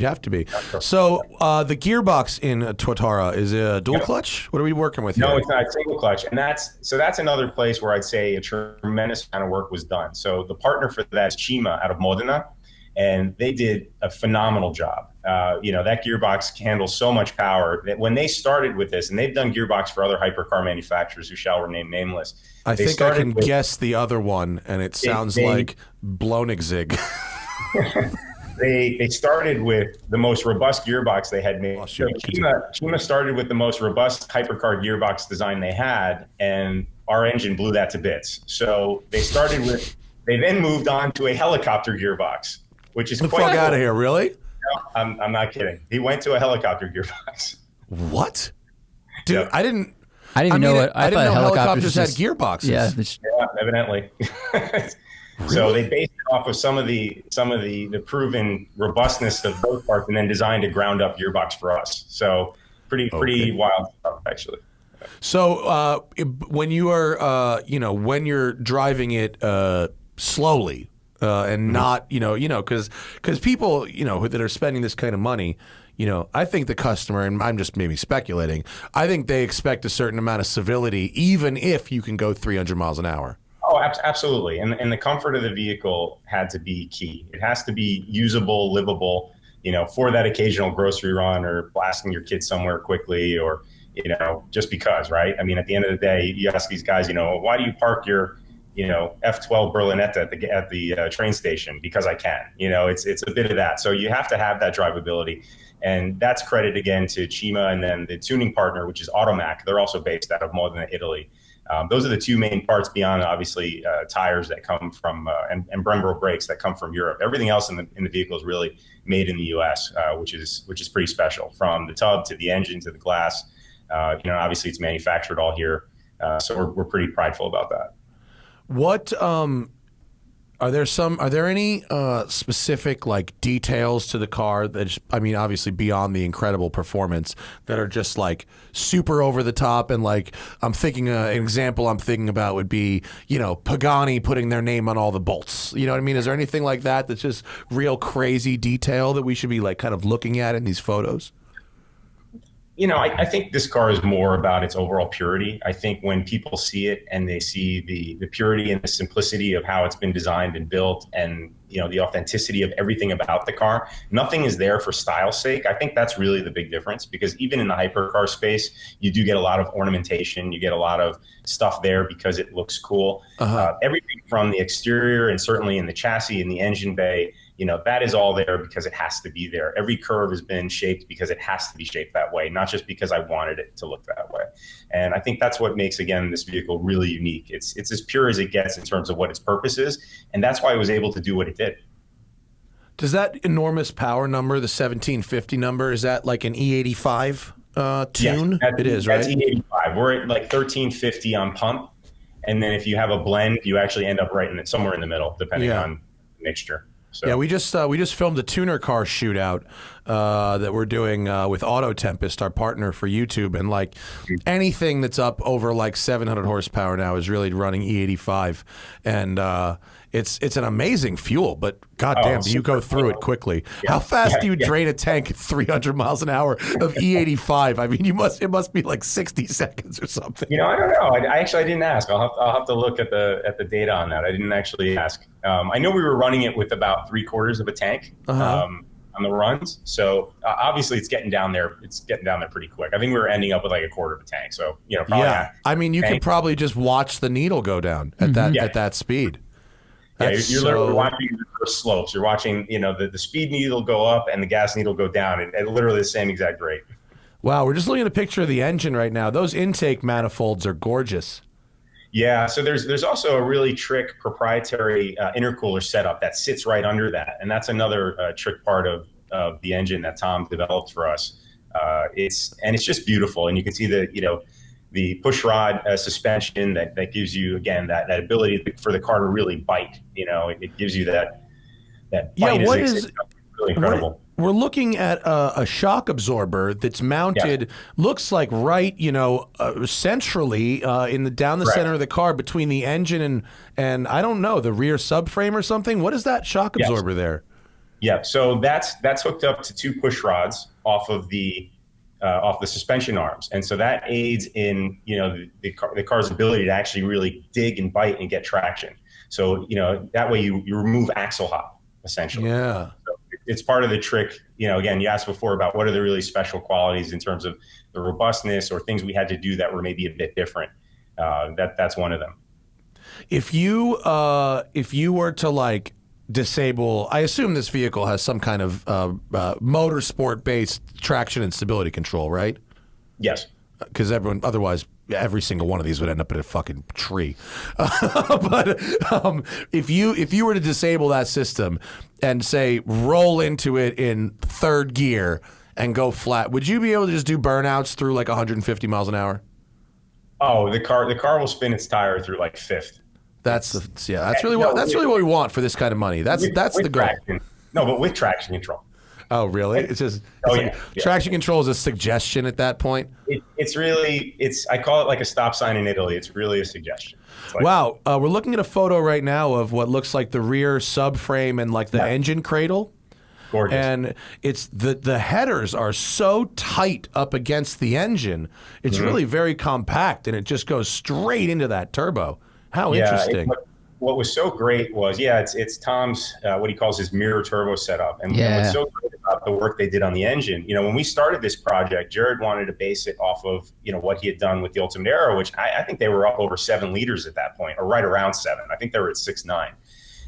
have to be. So the gearbox in Tuatara is a dual clutch. What are we working with here? No, it's not. It's single clutch, and that's another place where I'd say a tremendous amount of work was done. So the partner for that is Cima out of Modena, and they did a phenomenal job. That gearbox handles so much power that when they started with this, and they've done gearbox for other hypercar manufacturers who shall remain nameless. I think I can guess the other one, and it sounds like Blonigzig. They started with the most robust gearbox they had made. So Cima started with the most robust hypercar gearbox design they had, and our engine blew that to bits. So they then moved on to a helicopter gearbox, which is quite cool. Out of here, really? No, I'm not kidding. He went to a helicopter gearbox. What? Dude, Yep. I didn't even know it. I didn't know helicopters had gearboxes. Yeah, evidently. Really? So they based it off of some of the proven robustness of those parts, and then designed a ground up gearbox for us. So pretty wild stuff, actually. So when you are when you're driving it slowly and not because people that are spending this kind of money. I think the customer, and I'm just maybe speculating, I think they expect a certain amount of civility, even if you can go 300 miles an hour. Oh, absolutely. And the comfort of the vehicle had to be key. It has to be usable, livable, for that occasional grocery run or blasting your kids somewhere quickly or, just because, right? I mean, at the end of the day, you ask these guys, why do you park your, F12 Berlinetta at the train station? Because I can. It's a bit of that. So you have to have that drivability. And that's credit again to Cima, and then the tuning partner, which is Automac. They're also based out of Modena, Italy. Those are the two main parts beyond obviously tires that come from and Brembo brakes that come from Europe. Everything else in the vehicle is really made in the U.S., which is pretty special. From the tub to the engine to the glass, obviously it's manufactured all here. So we're pretty prideful about that. What are there any specific like details to the car that obviously beyond the incredible performance that are just like super over the top, and like I'm thinking an example I'm thinking about would be Pagani putting their name on all the bolts. You know what I mean? Is there anything like that that's just real crazy detail that we should be like kind of looking at in these photos? I think this car is more about its overall purity. I think when people see it and they see the purity and the simplicity of how it's been designed and built, and the authenticity of everything about the car, nothing is there for style's sake. I think that's really the big difference, because even in the hypercar space, you do get a lot of ornamentation. You get a lot of stuff there because it looks cool. Everything from the exterior and certainly in the chassis and the engine bay, that is all there because it has to be there. Every curve has been shaped because it has to be shaped that way, not just because I wanted it to look that way. And I think that's what makes, again, this vehicle really unique. It's as pure as it gets in terms of what its purpose is, and that's why it was able to do what it did. Does that enormous power number, the 1750 number, is that like an E85 tune? Yes, it is, right? That's E85. We're at like 1350 on pump, and then if you have a blend, you actually end up right somewhere in the middle, depending on the mixture. So. Yeah, we just filmed a tuner car shootout that we're doing with Auto Tempest, our partner for YouTube, and like anything that's up over like 700 horsepower now is really running E85, and it's an amazing fuel, but goddamn, you go through it quickly. Yeah. How fast do you drain a tank at 300 miles an hour of E85? I mean, it must be like 60 seconds or something. I don't know. I didn't ask. I'll have to look at the data on that. I didn't actually ask. I know we were running it with about 3/4 of a tank. I'm on the runs. So obviously it's getting down there. It's getting down there pretty quick. I think we were ending up with like a quarter of a tank. So, probably I mean, you could probably just watch the needle go down at that speed. You're literally watching the first slopes. You're watching, the speed needle go up and the gas needle go down at literally the same exact rate. Wow, we're just looking at a picture of the engine right now. Those intake manifolds are gorgeous. Yeah, so there's also a really trick proprietary intercooler setup that sits right under that, and that's another trick part of the engine that Tom developed for us. It's just beautiful, and you can see the push rod suspension that gives you, again, that ability for the car to really bite. It gives you that bite. It's really incredible. We're looking at a shock absorber that's mounted, looks like right, centrally down the center of the car between the engine and I don't know, the rear subframe or something. What is that shock absorber there? Yeah, so that's hooked up to 2 push rods off the suspension arms, and so that aids in the car's ability to actually really dig and bite and get traction. So that way you remove axle hop essentially. Yeah. So it's part of the trick. Again, you asked before about what are the really special qualities in terms of the robustness or things we had to do that were maybe a bit different. That's one of them. If you were to disable, I assume this vehicle has some kind of motorsport based traction and stability control, right? Yes. Because otherwise every single one of these would end up in a fucking tree. But if you were to disable that system and say roll into it in 3rd gear and go flat, would you be able to just do burnouts through 150 miles an hour? Oh, the car will spin its tire through 5th. That's really what we want for this kind of money. That's the goal. Traction. No, but with traction control. Oh, really? Traction control is a suggestion at that point? It's really, I call it like a stop sign in Italy. It's really a suggestion. Wow. We're looking at a photo right now of what looks like the rear subframe and the engine cradle. Gorgeous. And it's the headers are so tight up against the engine. It's really very compact, and it just goes straight into that turbo. How interesting. What was so great was, it's Tom's, what he calls his mirror turbo setup. And what's so great about the work they did on the engine, when we started this project, Jared wanted to base it off of, what he had done with the Ultimate Aero, which I think they were up over 7 liters at that point, or right around 7. I think they were at 6.9.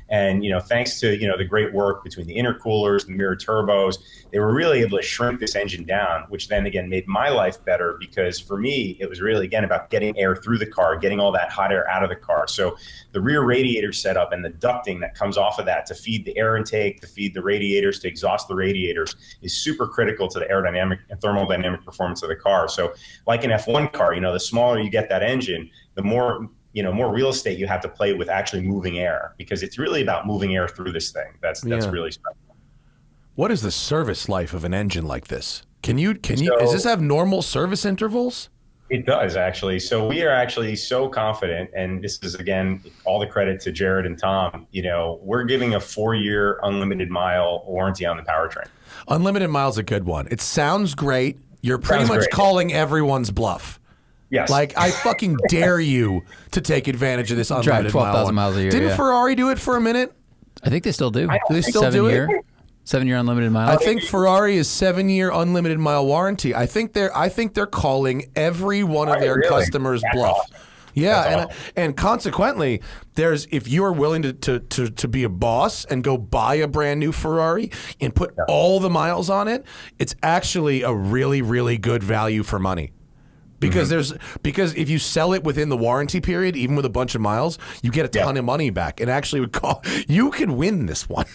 And, thanks to, the great work between the intercoolers, the mirror turbos, they were really able to shrink this engine down, which then again made my life better, because for me, it was really, again, about getting air through the car, getting all that hot air out of the car. So the rear radiator setup and the ducting that comes off of that to feed the air intake, to feed the radiators, to exhaust the radiators is super critical to the aerodynamic and thermodynamic performance of the car. So like an F1 car, the smaller you get that engine, the more real estate you have to play with actually moving air, because it's really about moving air through this thing. That's really special. What is the service life of an engine like this? Does this have normal service intervals? It does, actually. So we are actually so confident, and this is, again, all the credit to Jared and Tom, we're giving a 4-year unlimited mile warranty on the powertrain. Unlimited mile's a good one. It sounds great. You're pretty much calling everyone's bluff. Yes. I fucking dare you to take advantage of this unlimited drive 12,000 miles a year. Didn't Ferrari do it for a minute? I think they still do. Do they still do it? 7-year unlimited miles. I think Ferrari is 7-year unlimited mile warranty. I think they're calling every one of their customers bluff. Awesome. Yeah, and consequently, if you are willing to be a boss and go buy a brand new Ferrari and put all the miles on it, it's actually a really, really good value for money. Because if you sell it within the warranty period, even with a bunch of miles, you get a ton of money back. It actually you could win this one.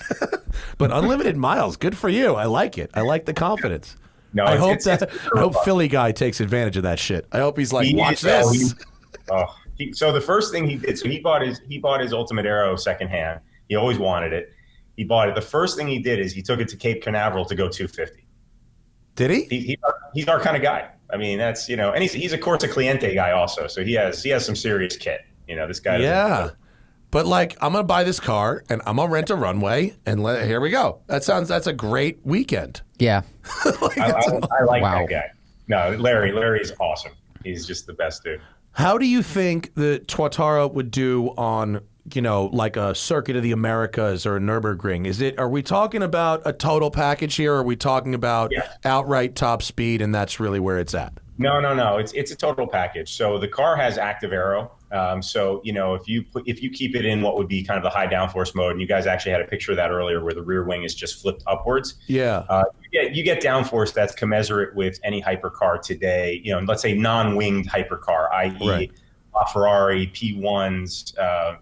But unlimited miles, good for you. I like it. I like the confidence. No, I hope Philly guy takes advantage of that shit. I hope he's like, watch this. So the first thing he did, so he bought his Ultimate Aero secondhand. He always wanted it. He bought it. The first thing he did is he took it to Cape Canaveral to go 250. Did he? He's our kind of guy. I mean, that's, and he's of course a Cliente guy also. So he has some serious kit. This guy. Yeah. But I'm going to buy this car and I'm going to rent a runway and here we go. That's a great weekend. Yeah. I like that guy. No, Larry's awesome. He's just the best dude. How do you think the Tuatara would do on you know, like a Circuit of the Americas or a Nürburgring? Are we talking about a total package here, or are we talking about outright top speed, and that's really where it's at? No. It's a total package. So the car has active aero. So, you know, if you keep it in what would be kind of the high downforce mode, and you guys actually had a picture of that earlier where the rear wing is just flipped upwards. Yeah. You get downforce that's commensurate with any hypercar today, you know, let's say non-winged hypercar, i.e. a Ferrari P1s,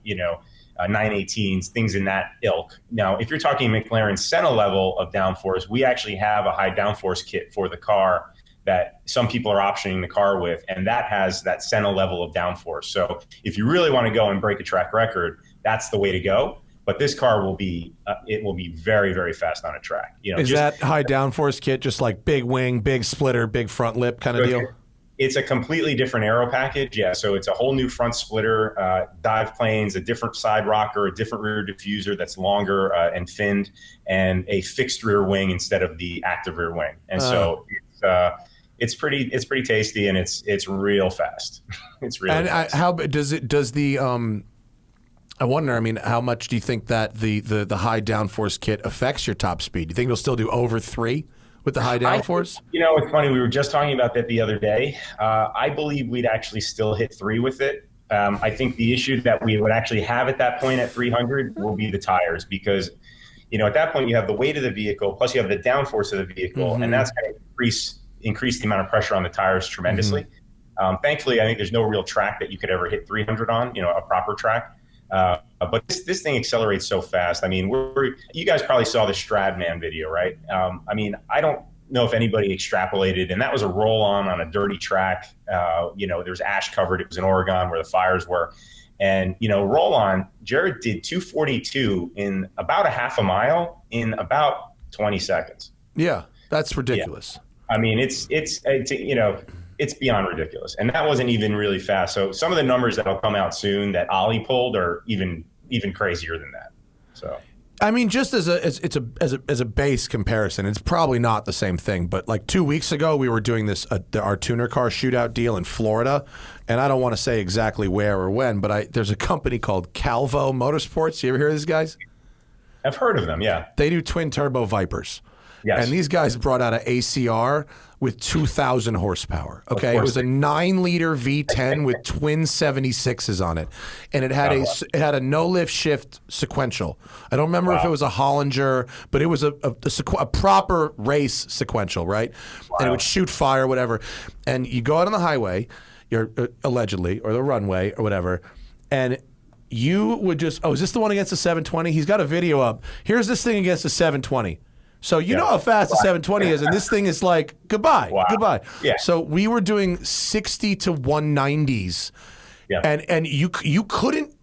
you know, 918s, things in that ilk. Now, if you're talking McLaren Senna level of downforce, we actually have a high downforce kit for the car that some people are optioning the car with, and that has that Senna level of downforce. So if you really want to go and break a track record, that's the way to go. But this car will be it will be very, very fast on a track. You know, is that high downforce kit just like big wing, big splitter, big front lip kind of deal? It's a completely different aero package. Yeah, so it's a whole new front splitter, dive planes, a different side rocker, a different rear diffuser that's longer and finned, and a fixed rear wing instead of the active rear wing. And so it's pretty tasty, and it's real fast. It's really fast. How does the I wonder, I mean, how much do you think that the high downforce kit affects your top speed? Do you think it'll still do over 3 with the high downforce? You know, it's funny. We were just talking about that the other day. I believe we'd actually still hit 3 with it. I think the issue that we would actually have at that point at 300 will be the tires, because, you know, at that point you have the weight of the vehicle, plus you have the downforce of the vehicle, and that's going to increase the amount of pressure on the tires tremendously. Thankfully, I think there's no real track that you could ever hit 300 on, you know, a proper track. But this thing accelerates so fast. I mean, you guys probably saw the Stradman video, right? I mean, I don't know if anybody extrapolated, and that was a roll-on a dirty track. You know, there's ash covered. It was in Oregon where the fires were. And, you know, roll-on, Jared did 242 in about a half a mile in about 20 seconds. Yeah, that's ridiculous. Yeah. I mean, it's you know, it's beyond ridiculous. And that wasn't even really fast. So some of the numbers that'll come out soon that Ollie pulled are even crazier than that. So I mean, just as a base comparison, it's probably not the same thing. But like 2 weeks ago, we were doing this our tuner car shootout deal in Florida, and I don't want to say exactly where or when, but there's a company called Calvo Motorsports. You ever hear of these guys? I've heard of them. Yeah, they do twin turbo Vipers. Yes. And these guys brought out an ACR with 2,000 horsepower. Okay, it was a 9-liter V10 with twin 76s on it, and it had a no lift shift sequential. I don't remember if it was a Hollinger, but it was a proper race sequential, right? Wow. And it would shoot fire, whatever. And you go out on the highway, you're allegedly, or the runway or whatever, and you would just, is this the one against the 720? He's got a video up. Here's this thing against the 720. So you know how fast the 720 is, and this thing is like, goodbye, goodbye. Yeah. So we were doing 60 to 190s, and you couldn't,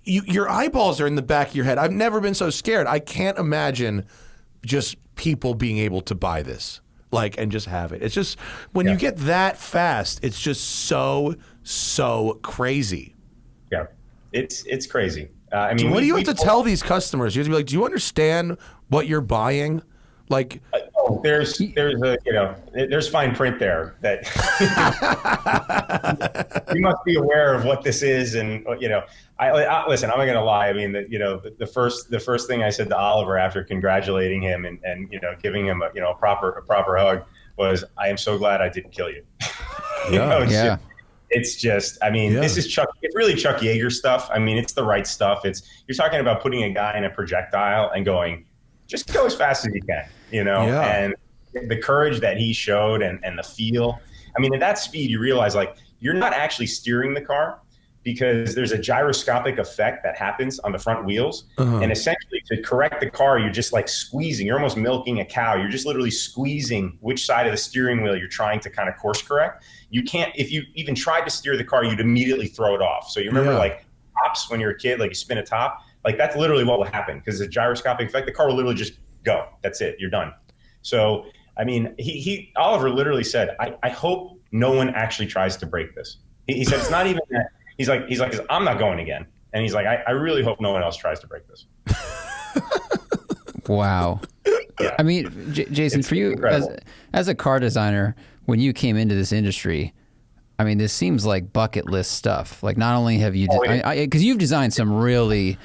your eyeballs are in the back of your head. I've never been so scared. I can't imagine just people being able to buy this, like, and just have it. It's just, when you get that fast, it's just so crazy. Yeah, it's crazy. I mean, what do you have to tell these customers? You have to be like, do you understand what you're buying? Like, there's fine print there that you must be aware of what this is, and you know, I listen. I'm not gonna lie. I mean, the first thing I said to Oliver after congratulating him and you know, giving him a proper hug was, I am so glad I didn't kill you. It's just, I mean, this is it's really Chuck Yeager stuff. I mean, it's the right stuff. You're talking about putting a guy in a projectile and going, just go as fast as you can, you know, and the courage that he showed and the feel. I mean, at that speed, you realize, like, you're not actually steering the car, because there's a gyroscopic effect that happens on the front wheels. And essentially, to correct the car, you're just like squeezing. You're almost milking a cow. You're just literally squeezing which side of the steering wheel you're trying to kind of course correct. You can't, if you even tried to steer the car, you'd immediately throw it off. So you remember like tops when you're a kid, like you spin a top? Like, that's literally what will happen, because the gyroscopic effect, the car will literally just go. That's it. You're done. So, I mean, Oliver literally said, I hope no one actually tries to break this. He said, it's not even that. He's like, I'm not going again. And he's like, I really hope no one else tries to break this. Wow. Yeah. I mean, Jason, for you, as a car designer, when you came into this industry, I mean, this seems like bucket list stuff. Like, not only have you, because you've designed some really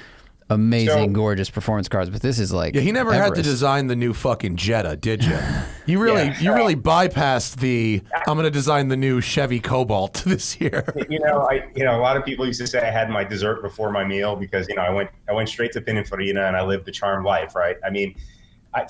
amazing, gorgeous performance cars, but this is like he never Everest. had to design the new fucking Jetta, did you? You really bypassed the. I'm going to design the new Chevy Cobalt this year. A lot of people used to say I had my dessert before my meal because I went straight to Pininfarina and I lived the charmed life, right? I mean,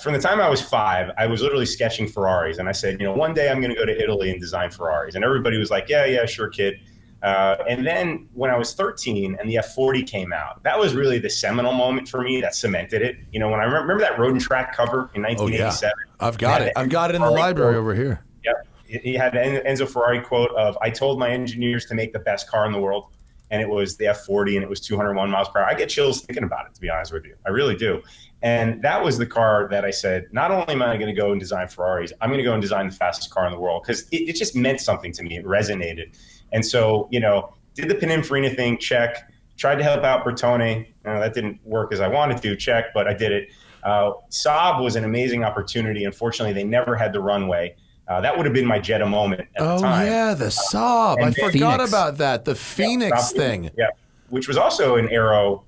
from the time I was 5, I was literally sketching Ferraris, and I said, one day I'm going to go to Italy and design Ferraris, and everybody was like, yeah, sure, kid. And then when I was 13 and the F40 came out, that was really the seminal moment for me that cemented it. When I remember that Road and Track cover in 1987. I've got it. I've got it in the library over here. Yep. He had an Enzo Ferrari quote of, I told my engineers to make the best car in the world. And it was the F40 and it was 201 miles per hour. I get chills thinking about it, to be honest with you. I really do. And that was the car that I said, not only am I going to go and design Ferraris, I'm going to go and design the fastest car in the world because it just meant something to me. It resonated. And so, did the Pininfarina thing, check. Tried to help out Bertone. That didn't work as I wanted to, check, but I did it. Saab was an amazing opportunity. Unfortunately, they never had the runway. That would have been my Jetta moment at the time. Oh, yeah, the Saab. I forgot about that. The Phoenix thing. Yeah, which was also an aero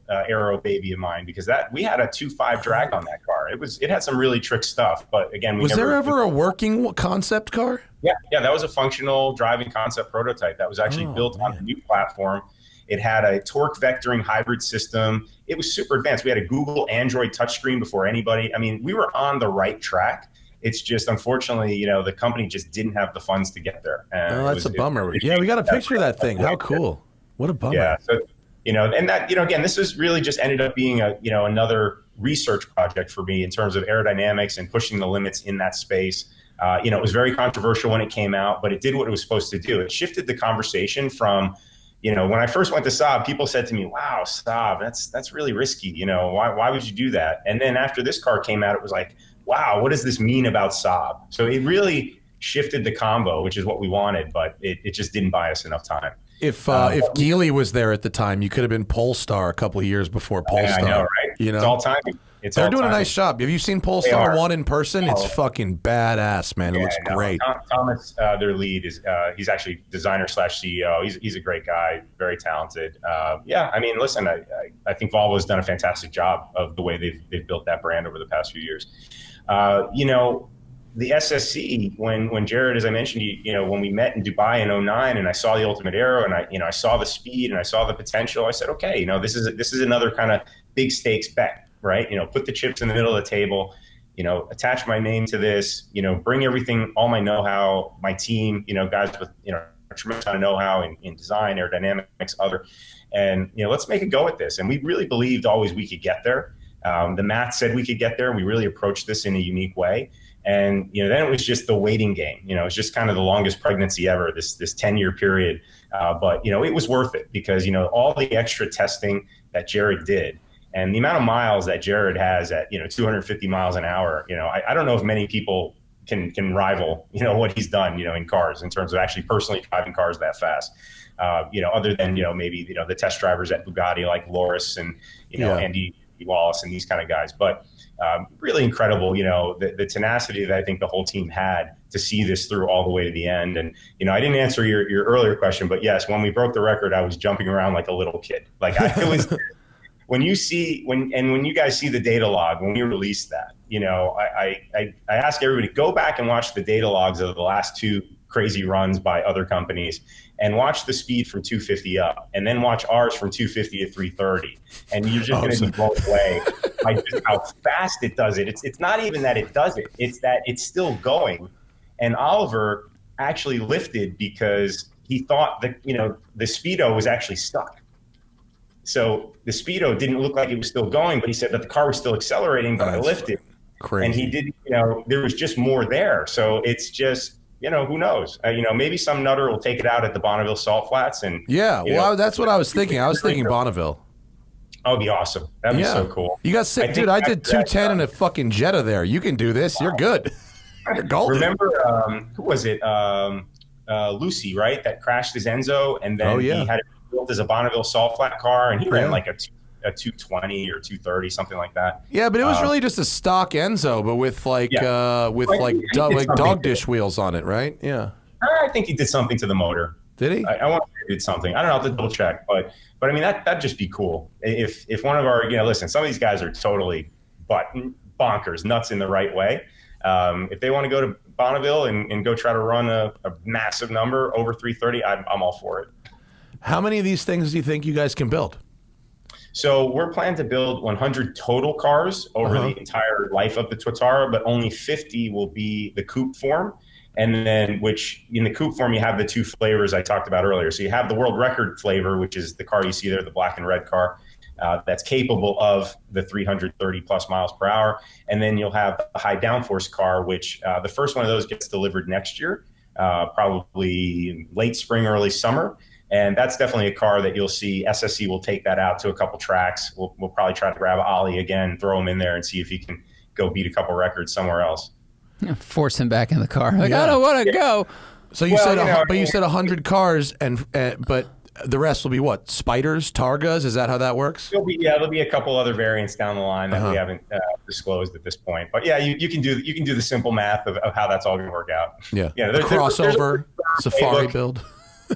baby of mine because we had a 2.5 drag on that car. It had some really trick stuff, but again, was there ever a working concept car? Yeah, that was a functional driving concept prototype that was actually built on a new platform. It had a torque vectoring hybrid system. It was super advanced. We had a Google Android touchscreen before anybody. I mean, we were on the right track. It's just, unfortunately, the company just didn't have the funds to get there. That's a bummer. Yeah, we got a picture of that thing. How cool. What a bummer. Yeah, so, and that, again, this was really just ended up being another research project for me in terms of aerodynamics and pushing the limits in that space. It was very controversial when it came out, but it did what it was supposed to do. It shifted the conversation from, when I first went to Saab, people said to me, wow, Saab, that's really risky. Why would you do that? And then after this car came out, it was like, wow, what does this mean about Saab? So it really shifted the combo, which is what we wanted, but it just didn't buy us enough time. If Geely was there at the time, you could have been Polestar a couple of years before Polestar. I know, right? It's all timing. They're doing a nice job. Have you seen Polestar 1 in person? It's fucking badass, man. It looks great. Thomas, their lead, he's actually designer / CEO. He's a great guy, very talented. I mean, listen, I think Volvo's done a fantastic job of the way they've built that brand over the past few years. The SSC, when Jared, as I mentioned, when we met in Dubai in 2009, and I saw the Ultimate Aero, and I saw the speed and I saw the potential, I said, okay, this is another kind of big stakes bet. Right? Put the chips in the middle of the table, attach my name to this, bring everything, all my know-how, my team, guys with, a tremendous amount of know-how in design, aerodynamics, and, let's make a go at this. And we really believed always we could get there. The math said we could get there. We really approached this in a unique way. And, then it was just the waiting game. It was just kind of the longest pregnancy ever, this 10-year period. But, it was worth it because, all the extra testing that Jared did, and the amount of miles that Jared has at 250 miles an hour, I don't know if many people can rival what he's done in cars in terms of actually personally driving cars that fast. Other than maybe the test drivers at Bugatti like Loris and Andy Wallace and these kind of guys. But really incredible, the tenacity that I think the whole team had to see this through all the way to the end. And I didn't answer your earlier question, but yes, when we broke the record, I was jumping around like a little kid. Like I was. When you guys see the data log, when we release that, I ask everybody, go back and watch the data logs of the last 2 crazy runs by other companies and watch the speed from 250 up and then watch ours from 250 to 330. And you're just going to be blown away by just how fast it does it. It's not even that it does it. It's that it's still going. And Oliver actually lifted because he thought that, the Speedo was actually stuck. So the Speedo didn't look like it was still going, but he said that the car was still accelerating, but I lifted. Crazy. And he did, there was just more there. So it's just, who knows? Maybe some nutter will take it out at the Bonneville Salt Flats. And that's what I was thinking. I was thinking Bonneville. That would be awesome. That'd be so cool. You got sick, dude. I did 210 in a fucking Jetta there. You can do this. You're good. You're golden. Remember, who was it? Lucy, right? That crashed his Enzo, and then he had it built as a Bonneville Salt Flat car, and he ran like a 220 or 230, something like that. Yeah, but it was really just a stock Enzo, but with dog dish wheels on it, right? Yeah. I think he did something to the motor. Did he? I want to did something. I don't know, I'll have to double check, but I mean that'd just be cool if one of our, listen, some of these guys are totally bonkers, nuts in the right way. If they want to go to Bonneville and go try to run a massive number over 330, I'm all for it. How many of these things do you think you guys can build? So we're planning to build 100 total cars over the entire life of the Tuatara, but only 50 will be the coupe form. And then, which in the coupe form, you have the two flavors I talked about earlier. So you have the world record flavor, which is the car you see there, the black and red car, that's capable of the 330 plus miles per hour. And then you'll have the high downforce car, which the first one of those gets delivered next year, probably late spring, early summer. And that's definitely a car that you'll see. SSC will take that out to a couple tracks. We'll probably try to grab Ollie again, throw him in there and see if he can go beat a couple records somewhere else. Force him back in the car. Like, I don't want to go. So you you said 100 cars, but the rest will be what? Spiders, Targas? Is that how that works? There'll be a couple other variants down the line that we haven't disclosed at this point. But yeah, you can do the simple math of how that's all going to work out. Yeah, crossover, Safari build.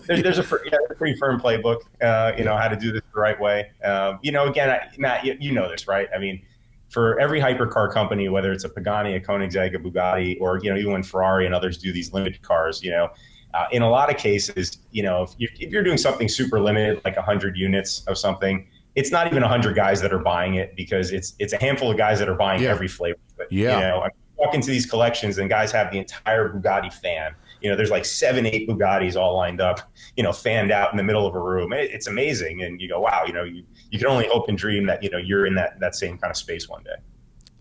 There's a pretty firm playbook, how to do this the right way. Again, Matt, you know this, right? I mean, for every hypercar company, whether it's a Pagani, a Koenigsegg, a Bugatti, or, even when Ferrari and others do these limited cars, in a lot of cases, if you're doing something super limited, like 100 units of something, it's not even 100 guys that are buying it, because it's a handful of guys that are buying every flavor. But, I walk into these collections and guys have the entire Bugatti fan. There's like 7-8 Bugattis all lined up, fanned out in the middle of a room. It's amazing. And you go, wow, you can only hope and dream that, you're in that same kind of space one day.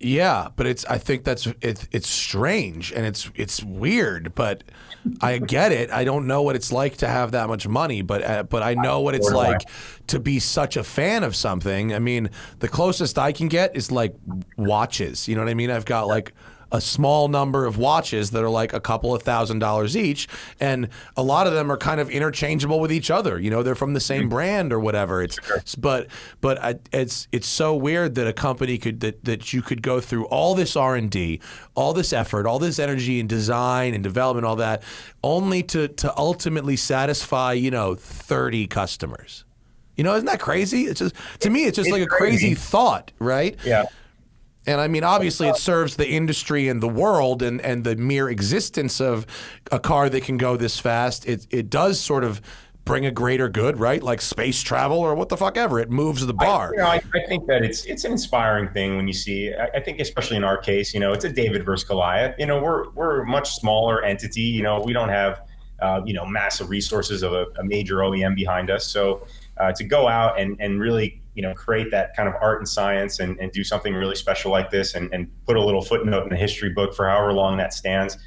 Yeah, but I think it's strange and it's weird, but I get it. I don't know what it's like to have that much money, but I know what it's like to be such a fan of something. I mean, the closest I can get is like watches. You know what I mean? I've got like a small number of watches that are like a couple of $1,000s each, and a lot of them are kind of interchangeable with each other. They're from the same brand or whatever. But it's so weird that a company that you could go through all this R&D, all this effort, all this energy and design and development, all that, only to ultimately satisfy 30 customers. Isn't that crazy? It's just, to me, it's just like a crazy thought, right? Yeah. And I mean, obviously, it serves the industry and the world, and the mere existence of a car that can go this fast. It does sort of bring a greater good, right? Like space travel or what the fuck ever. It moves the bar. I think that it's an inspiring thing when you see. I think especially in our case, it's a David versus Goliath. We're a much smaller entity. We don't have massive resources of a major OEM behind us. So to go out and really create that kind of art and science and do something really special like this and put a little footnote in the history book for however long that stands,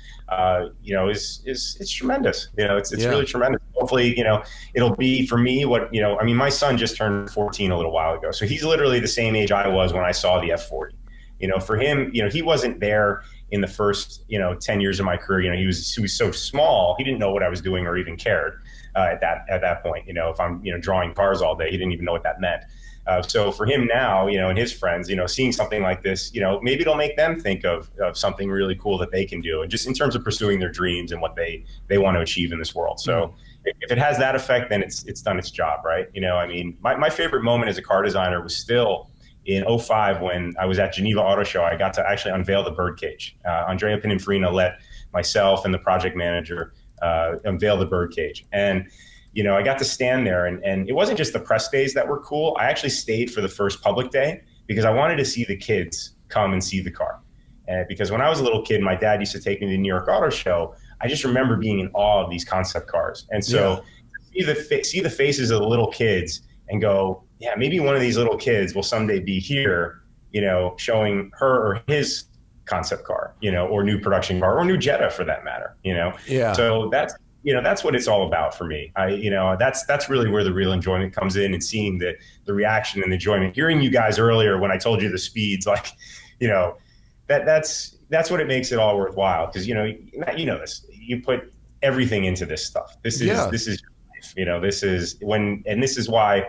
is tremendous. It's really tremendous. Hopefully, it'll be for me what, my son just turned 14 a little while ago. So he's literally the same age I was when I saw the F40. For him, he wasn't there in the first, 10 years of my career. He was so small, he didn't know what I was doing or even cared at that point. If I'm, drawing cars all day, he didn't even know what that meant. So for him now, and his friends, seeing something like this, maybe it'll make them think of something really cool that they can do, and just in terms of pursuing their dreams and what they want to achieve in this world. So if it has that effect, then it's done its job, right? My favorite moment as a car designer was still in 2005 when I was at Geneva Auto Show. I got to actually unveil the birdcage. Andrea Pininfarina let myself and the project manager unveil the birdcage. And I got to stand there, and it wasn't just the press days that were cool. I actually stayed for the first public day because I wanted to see the kids come and see the car. And because when I was a little kid, my dad used to take me to the New York Auto Show. I just remember being in awe of these concept cars. And so see the faces of the little kids and go, yeah, maybe one of these little kids will someday be here, showing her or his concept car, or new production car, or new Jetta for that matter, Yeah. So that's what it's all about for me. That's really where the real enjoyment comes in, and seeing the reaction and enjoyment. Hearing you guys earlier when I told you the speeds, like, that's what it makes it all worthwhile. Because Matt, this. You put everything into this stuff. This is your life. This is this is why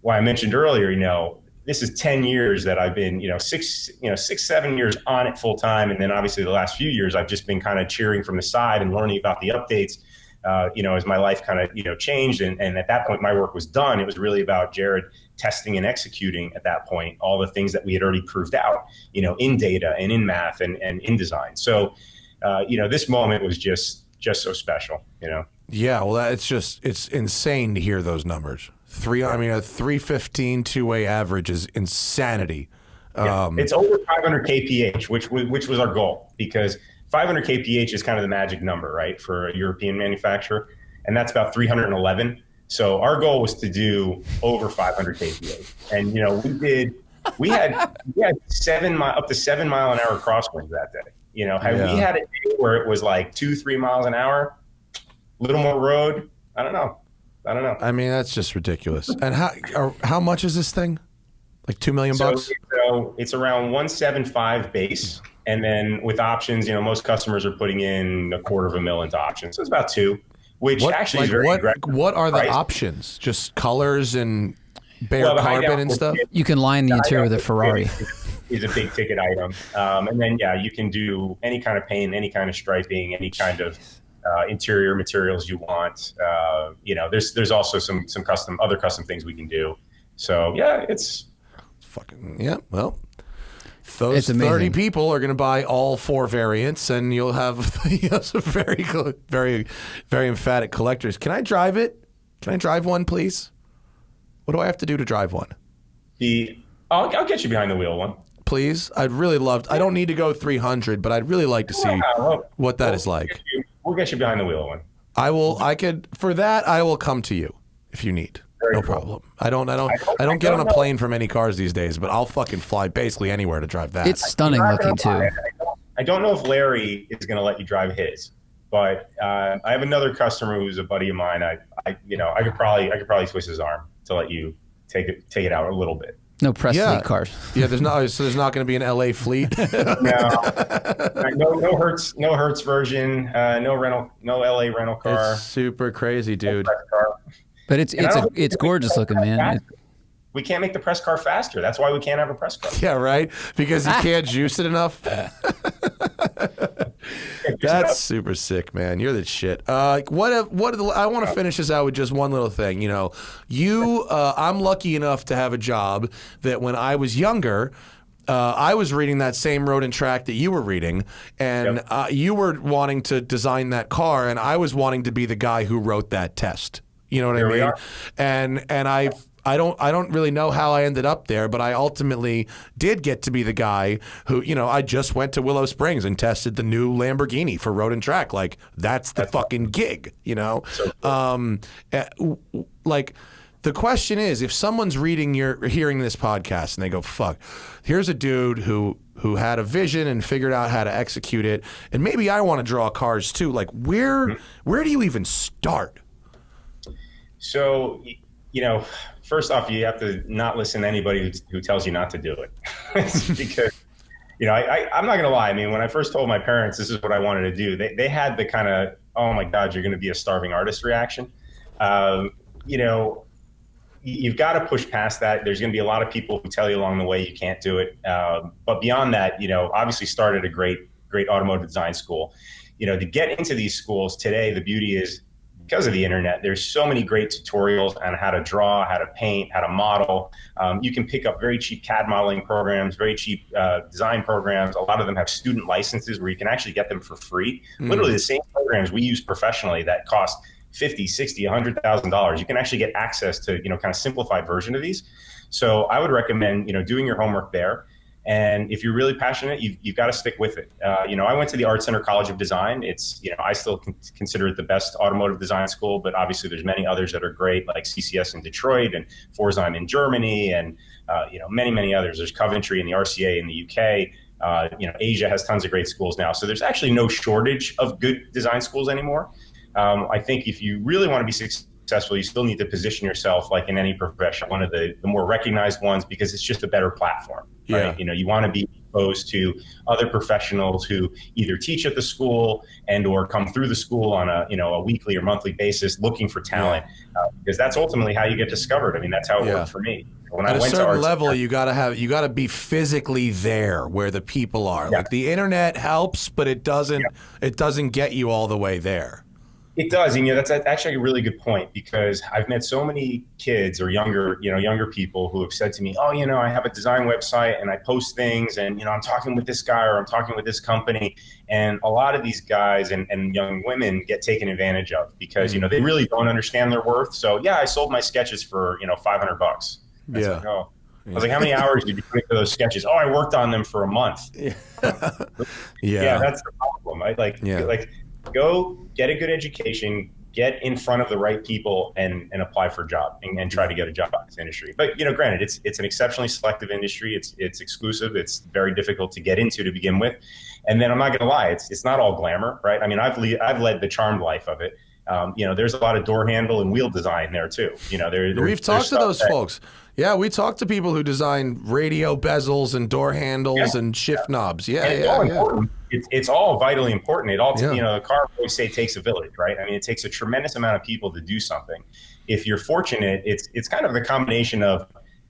I mentioned earlier. This is 10 years that I've been, 6-7 years on it full time, and then obviously the last few years I've just been kind of cheering from the side and learning about the updates. as my life kind of, changed. And at that point, my work was done. It was really about Jared testing and executing at that point, all the things that we had already proved out, in data and in math and in design. So, this moment was just so special, Yeah, well, it's insane to hear those numbers. A 315 two-way average is insanity. Yeah, it's over 500 kph, which was our goal, because 500 kph is kind of the magic number, right, for a European manufacturer, and that's about 311. So our goal was to do over 500 kph, and we had up to 7 mile an hour crosswinds that day. We had a day where it was like 2-3 miles an hour, a little more road. I don't know. I mean, that's just ridiculous. And how much is this thing? Like $2 million bucks? So it's around 175 base, and then with options, most customers are putting in $250,000 into options. So it's about 2, which actually is very aggressive. What are the options? Just colors and bare carbon and stuff? You can line the interior with a Ferrari. Is a big ticket item, and then you can do any kind of paint, any kind of striping, any kind of interior materials you want. There's also some other custom things we can do. So it's fucking well. Those 30 people are going to buy all 4 variants, and you'll have some very, very, very emphatic collectors. Can I drive it? Can I drive one, please? What do I have to do to drive one? I'll get you behind the wheel one. Please, I'd really love. I don't need to go 300, but I'd really like to see what that is like. We'll get you behind the wheel one. For that, I will come to you if you need. No problem. I don't get on a plane from any cars these days, but I'll fucking fly basically anywhere to drive that. It's stunning looking too. I don't know if Larry is going to let you drive his, but I have another customer who's a buddy of mine. I could probably twist his arm to let you take it out a little bit. No press fleet cars. Yeah, there's not going to be an LA fleet. No Hertz version. No LA rental car. It's super crazy, dude. But it's gorgeous looking, man. We can't make the press car faster. That's why we can't have a press car. Yeah, right. Because you can't juice it enough. That's super sick, man. You're the shit. I want to finish this out with just one little thing. I'm lucky enough to have a job that when I was younger, I was reading that same Road and Track that you were reading, and you were wanting to design that car, and I was wanting to be the guy who wrote that test. You know what I mean? We are. And I don't really know how I ended up there, but I ultimately did get to be the guy who, I just went to Willow Springs and tested the new Lamborghini for Road and Track. Like, that's the fucking gig, So cool. The question is, if someone's hearing this podcast and they go, fuck, here's a dude who had a vision and figured out how to execute it, and maybe I want to draw cars too. Like, where do you even start? So, first off, you have to not listen to anybody who tells you not to do it. Because, I'm not going to lie. I mean, when I first told my parents this is what I wanted to do, they had the kind of, oh my God, you're going to be a starving artist reaction. You've got to push past that. There's going to be a lot of people who tell you along the way you can't do it. But beyond that, obviously started a great automotive design school. To get into these schools today, the beauty is, because of the internet, there's so many great tutorials on how to draw, how to paint, how to model. You can pick up very cheap CAD modeling programs, very cheap design programs. A lot of them have student licenses where you can actually get them for free. Literally the same programs we use professionally that cost $50,000, $60,000, $100,000. You can actually get access to, kind of simplified version of these. So I would recommend, doing your homework there. And if you're really passionate, you've got to stick with it. I went to the Art Center College of Design. It's, I still consider it the best automotive design school, but obviously there's many others that are great, like CCS in Detroit and Pforzheim in Germany, and many, many others. There's Coventry and the RCA in the UK. Asia has tons of great schools now. So there's actually no shortage of good design schools anymore. I think if you really want to be successful, you still need to position yourself like in any profession, one of the more recognized ones, because it's just a better platform. Right? You want to be exposed to other professionals who either teach at the school and or come through the school on a weekly or monthly basis looking for talent, because that's ultimately how you get discovered. I mean, that's how it worked for me. When At I went a certain to level, you gotta be physically there where the people are. Like the internet helps, but it doesn't get you all the way there. It does, and that's actually a really good point, because I've met so many kids or younger people who have said to me, "Oh, I have a design website and I post things, and I'm talking with this guy or I'm talking with this company." And a lot of these guys and young women get taken advantage of because they really don't understand their worth. So yeah, I sold my sketches for $500. That's like, oh. I was like, how many hours did you put into those sketches? Oh, I worked on them for a month. Yeah, that's the problem. Like, go get a good education, get in front of the right people, and apply for a job and try to get a job in this industry. But granted, it's an exceptionally selective industry. It's exclusive. It's very difficult to get into to begin with. And then I'm not going to lie, it's not all glamour, right? I mean, I've led the charmed life of it. There's a lot of door handle and wheel design there too. We've talked to those folks. Yeah, we talked to people who design radio bezels and door handles and shift knobs. Yeah, and it's all important. It's all vitally important. It all, the car always say takes a village, right? I mean, it takes a tremendous amount of people to do something. If you're fortunate, it's kind of the combination of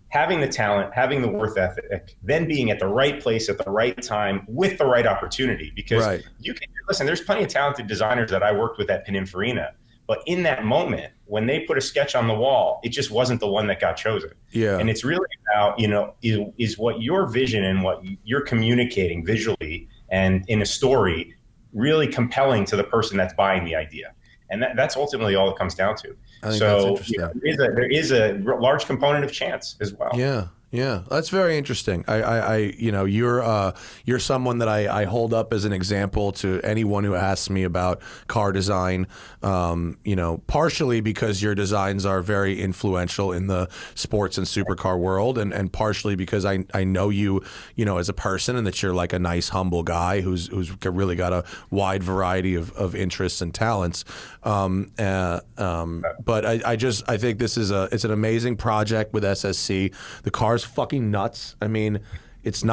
having the talent, having the work ethic, then being at the right place at the right time with the right opportunity. Because you can listen. There's plenty of talented designers that I worked with at Pininfarina. But in that moment, when they put a sketch on the wall, it just wasn't the one that got chosen. Yeah. And it's really about, is what your vision and what you're communicating visually and in a story really compelling to the person that's buying the idea. And that's ultimately all it comes down to. I think that's interesting. There is a large component of chance as well. Yeah. Yeah, that's very interesting. You're someone that I hold up as an example to anyone who asks me about car design. Partially because your designs are very influential in the sports and supercar world, and partially because I know you, as a person, and that you're like a nice, humble guy who's really got a wide variety of interests and talents. But I think this is it's an amazing project with SSC. The car's fucking nuts. I mean, it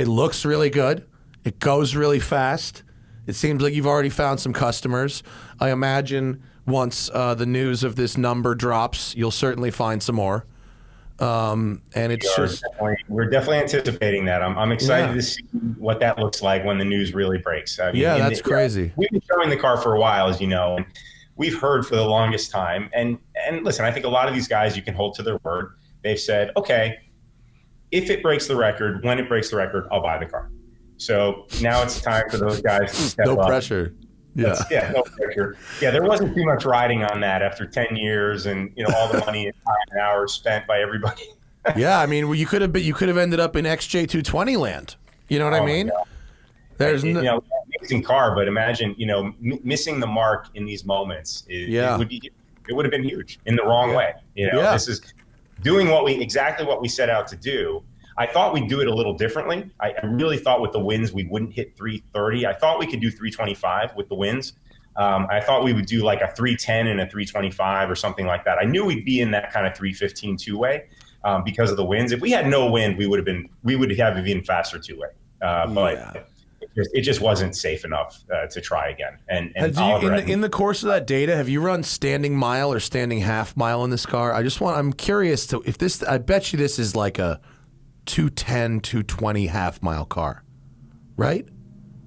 looks really good. It goes really fast. It seems like you've already found some customers. I imagine once the news of this number drops, you'll certainly find some more. And it's we're definitely anticipating that. I'm excited to see what that looks like when the news really breaks. I mean, that's crazy. We've been showing the car for a while, as you know, and we've heard for the longest time. And listen, I think a lot of these guys, you can hold to their word. They've said, okay, if it breaks the record, when it breaks the record, I'll buy the car. So now it's time for those guys to step up. No pressure. No pressure. Yeah, there wasn't too much riding on that after 10 years and all the money and time and hours spent by everybody. Yeah, I mean, you could have ended up in XJ220 land. You know what I mean? There's amazing car, but imagine missing the mark in these moments. It would have been huge in the wrong way. This is doing exactly what we set out to do. I thought we'd do it a little differently. I really thought with the wins we wouldn't hit 330. I thought we could do 325 with the wins. I thought we would do like a 310 and a 325 or something like that. I knew we'd be in that kind of 315 two-way because of the wins. If we had no wind, we would have even faster two-way. But it just wasn't safe enough to try again. And in the course of that data, have you run standing mile or standing half mile in this car? I'm curious if this. I bet you this is like a 210, 220 half mile car, right?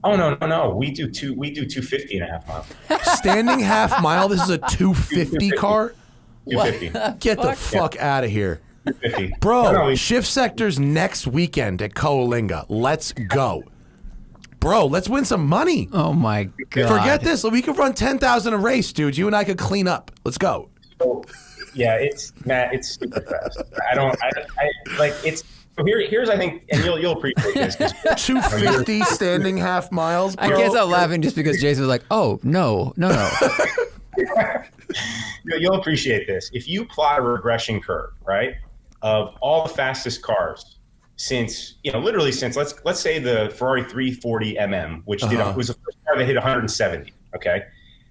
Oh no. We do 250 and a half miles. Standing half mile. This is a 250 car. 250. Get the fuck out of here. 250. Bro, shift sectors next weekend at Coalinga. Let's go. Bro, let's win some money. Oh my God. Forget this. We could run 10,000 a race, dude. You and I could clean up. Let's go. So, yeah, it's super fast. Here's I think, and you'll appreciate this. 250 standing half miles, bro. I can't stop laughing just because Jason was like, "Oh no." You'll appreciate this. If you plot a regression curve, right, of all the fastest cars since let's say the Ferrari 340 which was the first car that hit 170. Okay,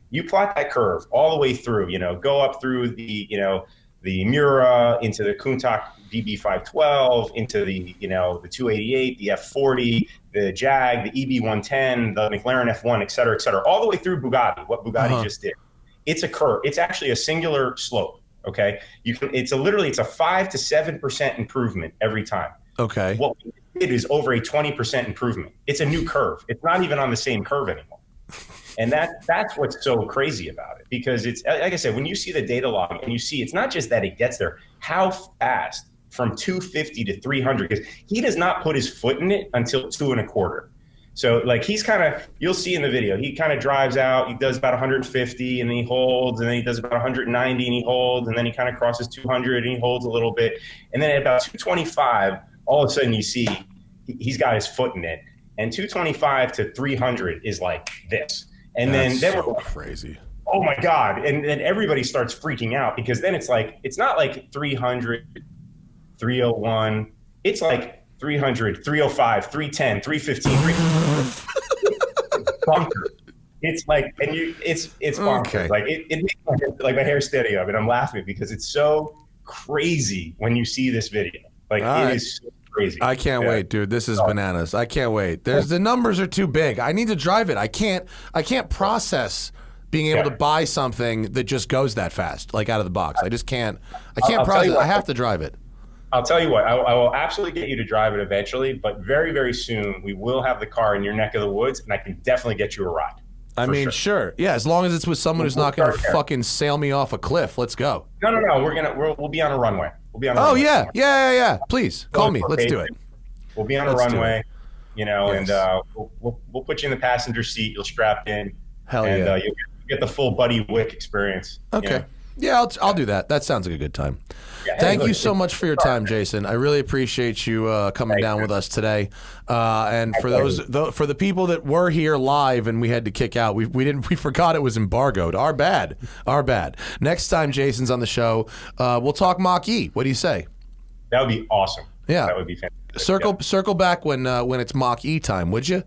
you plot that curve all the way through. Go up through the Miura into the Countach DB512 into the 288, the F40, the Jag, the EB110, the McLaren F1, et cetera, all the way through Bugatti. What Bugatti just did. It's a curve. It's actually a singular slope. Okay, it's a 5 to 7% improvement every time. Okay, what we did is over a 20% improvement. It's a new curve. It's not even on the same curve anymore. And that's what's so crazy about it, because it's like I said, when you see the data log and you see it's not just that it gets there, how fast from 250 to 300, because he does not put his foot in it until 2.25. So like he's kind of, you'll see in the video, he kind of drives out, he does about 150 and then he holds, and then he does about 190 and he holds, and then he kind of crosses 200 and he holds a little bit. And then at about 225, all of a sudden you see he's got his foot in it. And 225 to 300 is like this. And then we're like, crazy. Oh my God. And then everybody starts freaking out, because then it's like, it's not like 300, 301. It's like 300, 305, 310, 315, 315. Bunker. It's like, and it's bonkers. Okay. Like it makes my hair steady up, and I'm laughing because it's so crazy when you see this video. Like it is so crazy. I can't wait, dude. This is bananas. I can't wait. The numbers are too big. I need to drive it. I can't process being able to buy something that just goes that fast, like out of the box. I just can't. I can't process it. I have to drive it. I'll tell you what, I will absolutely get you to drive it eventually, but very, very soon we will have the car in your neck of the woods, and I can definitely get you a ride. I mean, sure. Yeah, as long as it's with someone who's not going to fucking sail me off a cliff. Let's go. No. We'll be on a runway. We'll be on a runway. Oh, yeah. Please, call me. Let's do it. We'll be on a runway, and we'll put you in the passenger seat. You'll strap in. Hell yeah. And you'll get the full Buddy Wick experience. Okay. You know? Yeah, I'll do that. That sounds like a good time. Yeah, Thank you so much for your time, Jason. I really appreciate you coming down with us today. And for for the people that were here live and we had to kick out, we forgot it was embargoed. Our bad. Next time Jason's on the show, we'll talk Mach-E. What do you say? That would be awesome. Yeah, that would be fantastic. Circle back when it's Mach-E time, would you?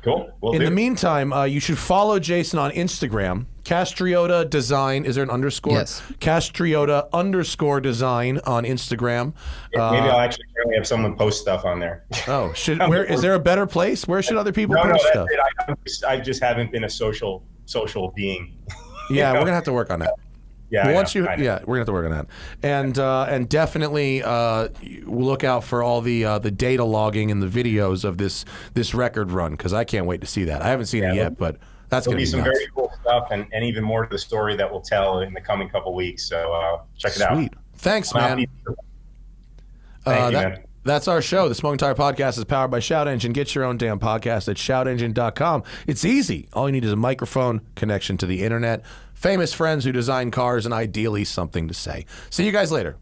Cool. In the meantime, you should follow Jason on Instagram. Castriota Design. Is there an underscore? Yes. Castriota _design on Instagram. Maybe I'll actually have someone post stuff on there. Oh, is there a better place? Where should other people post stuff? I just haven't been a social being. Yeah, we're gonna have to work on that. Yeah, we're gonna have to work on that, and definitely look out for all the data logging and the videos of this record run, because I can't wait to see that. I haven't seen it yet, but that's gonna be some nuts. very cool stuff, and even more to the story that we'll tell in the coming couple weeks. So check it out. Sweet, thanks, man. Thank you, man. That's our show. The Smoking Tire Podcast is powered by Shout Engine. Get your own damn podcast at shoutengine.com. It's easy. All you need is a microphone, connection to the internet, famous friends who design cars, and ideally something to say. See you guys later.